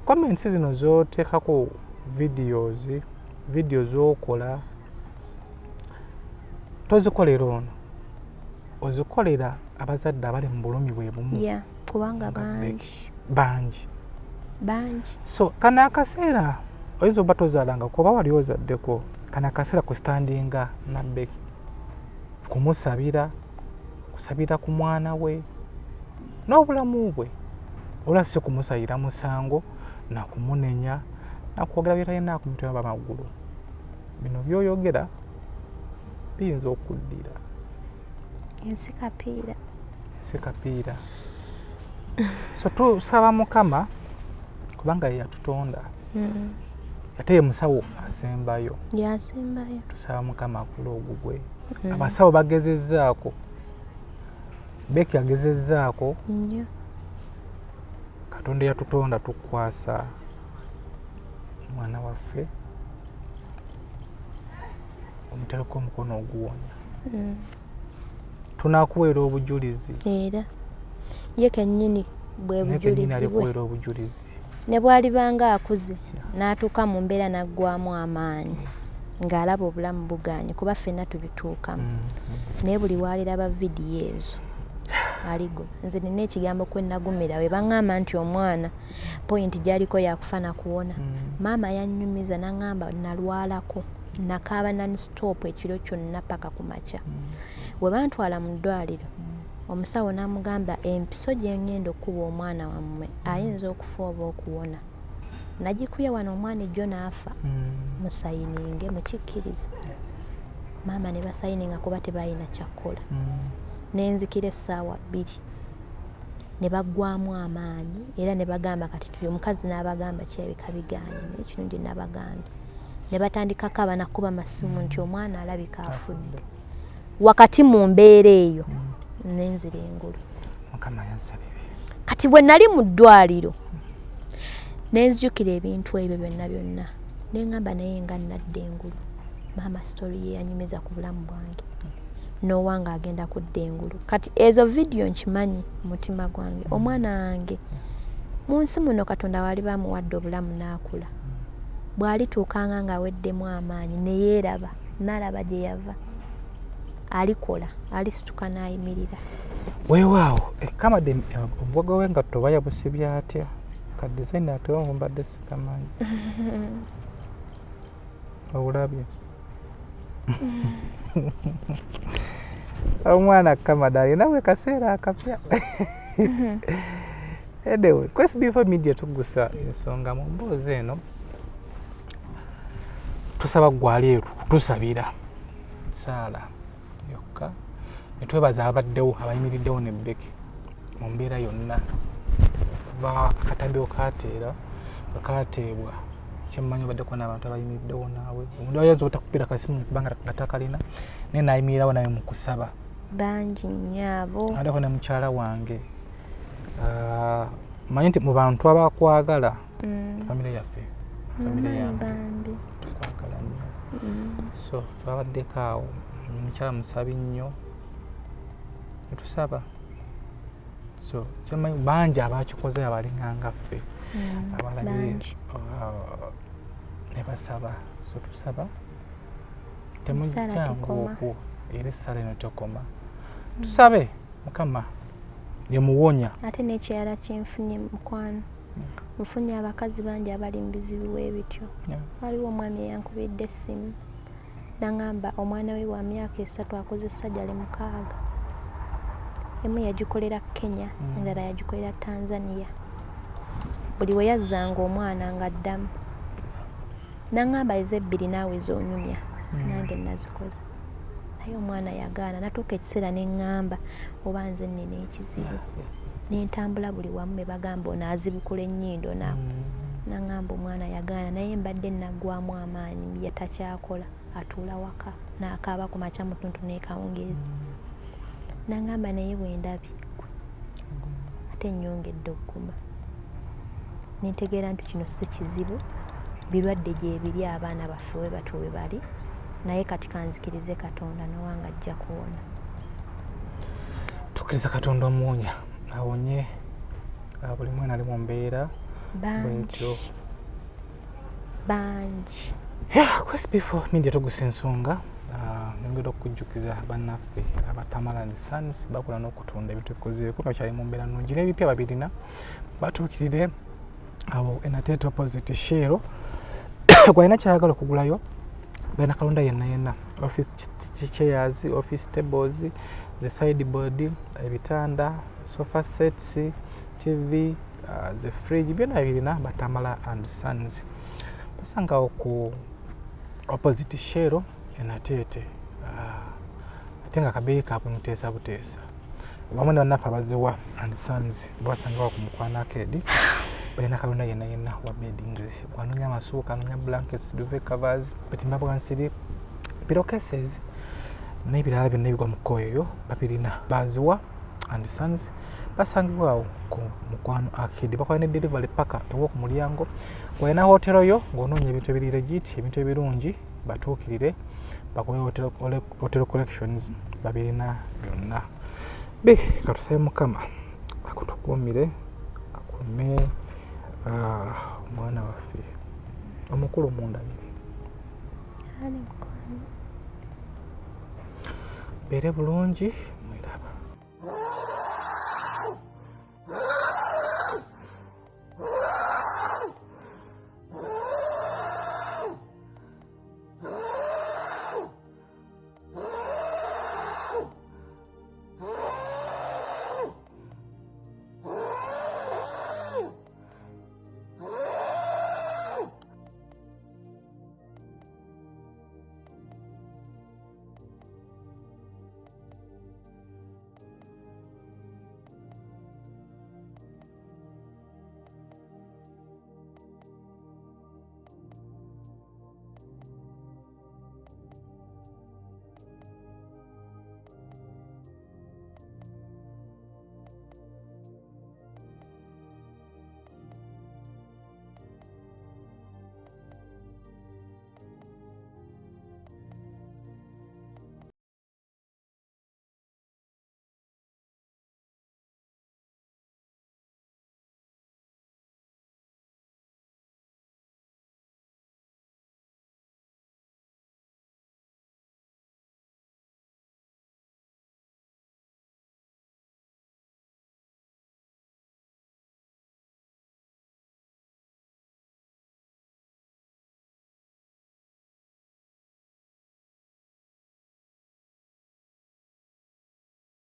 comments zino z'oteekako video z'okola tozikolera ono ozikolera abazadde abali mu bulumi bwe bumu kubanga bangi so kana akaseera oyinza oba tozaalanga kuba wali ozaddeko kana akaseera kustandinga na Becky kumusabira kusabira ku mwana we n'obulamu bwe ola si kumusayira musango nakumunenya nakwogera byalina ku mutwe w'amagulu bino byoyogera biyinza okuddira ensikapiira so tusaba mukama kubanga yatutonda ate musawo asembayo tusaba mukama akula ogugwe abasawo bagezezzaako Becky agezezzaako Katonda yatutonda tukwasa mwana waffe omutereko omukono oguwonya tunakuweera obujulizi era ye kennyini bwe bujulizi bwe ne bwalibanga akuze n'atuuka mu mbeera naggwamu amaanyi ng'alaba obulamu buganye kuba ffenna tubituukamu naye buli waaliraba vidiyo ezo aligo nze nina ekigambo kwe nagumira we baŋŋamba nti omwana pointi gy'aliko yakufa nakuwona maama yannyumiza n'aŋŋamba nalwalako nakaaba non-stop ekiro kyonna paka ku makya we bantwala mu ddwaliro omusawo n'amugamba empiso gye ngenda okuba omwana wammwe ayinza okufa oba okuwona nagikuya wano omwana ejjo n'afa musayininge mukikkirize maama ne basayininga kuba tebalina kyakkola nenzikira essaawa 2 ne baggwamu amaanyi era ne bagamba kati tuli omukazi n'abagamba kirabika biganye n'ekirungi n'abagambye ne batandikako abanakuba masimu nti omwana alabika afudde wakati mu mbeera eyo nenzira engulu kati bwe nali mu ddwaliro nenzijukira ebintu ebyo byonna neŋŋamba naye nga nnadde engulu maama sitori ye yanyumiza ku bulamu bwange n'owanga agenda kudda engulu kati ezo vidiyo nkimanyi mutima gwange omwana wange mu nsi muno Katonda wali bamuwadde obulamu n'akula bw'alituukanga ng'aweddemu amaanyi ne yeeraba n'alaba gye yava alikola alisituka n'ayimirira weewaawo kamadde obuwaga w'engatto oba yabusibye atya ka design atewo mbadde sikamanyi obulabye omwana kamada alina bwe kaseera akapya anyway Quest before media tugusa ensonga mu mboozi eno tusaba gwaleeru tusabira saala yokka netwebaza abaddewo abayimiriddewo ne Becky mu mbeera yonna kuva akatambi okateera akateebwa kyemmanyi obaddeko n'abantu abayimiriddewo naawe omuntu ayinza obutakupira kasimu kubanga gatakalina naye nayimirirawo nawe mu kusaba bangi nnyabo addeko ne mukyala wange manyi nti mu bantu abakwagala famire yaffe famire yange tukwagala nnyo so twabaddeko awo mukyala musabi nnyo netusaba so kyemmanyi bangi abakikoze abalinganga ffe abalabye ne basaba so tusaba temujjangu era essala eno tokoma tusabe Mukama yemuwonya ate n'ekirala kyenfunye mukwano nfunye abakazi bangi abali mu bizibu bwe bityo waliwo omwami eyankubidde essimu n'aŋŋamba omwana we wa myaka 3 akoze essajjale 6 emu yagikolera Kenya endala yagikolera Tanzania buli we yazzanga omwana ng'addamu n'aŋŋamba ez'ebbiri naawe zoonyumya nange nazikoze naye omwana yagaana natuuka ekiseera ne ŋŋamba oba nze nnina ekizibu nentambula buli wamu be bagamba ono azibukula ennyindo n'aŋŋamba omwana yagaana naye mbadde naggwamu amaanyi yatakyakola atuula waka n'akaaba ku makya mutuntu n'ekawungeezi n'aŋŋamba naye bwe ndabye ate nnyongedde ogguma nentegeera nti kino si kizibu birwadde gye biri abaana baffe we batu we bali naye kati kanzikirize Katonda nowanga ajja kuwona tukkiriza Katonda omuwonya awonye buli mwana ali mu mbeera bangi Quest before media tugusa ensonga nengera okujjukiza bannaffe abatamala and Sons bakola n'okutunda ebintu bikozeeko bakyali mu mbeera nnungi n'ebipya babirina batuukirire abo Enatete opposite Shero gwalina kyayagala okugulayo balina kalonda yenna office chairs office tables the sideboard ebitanda sofa sets TV the fridge byonna birina batamala and Sons basangawo ku opposite Shero Enatete ate nga kabeeyi kaabwe muteesa buteesa wamu ne bannaffe abaziwa and Sons basangawo ku Mukwano Arcade balina kalonda yenna wa beddings wanoonya amasuuka anoonya blankets duvet covers betimba bwansiri pillowcases n'ebirala byonna ebigwa mu kkoyo eyo babirina baziwa and Sons basangibwawo ku Mukwano Arcade bakola ne delivery paka ewo ku mulyango walina hotelo yo ng'onoonya ebintu ebiri legit ebintu ebirungi batuukirire bakola hotel collections babirina byonna be katusabe Mukama akutukuumire akume omwana waffe omukulu mundabire beere bulungi mwiraba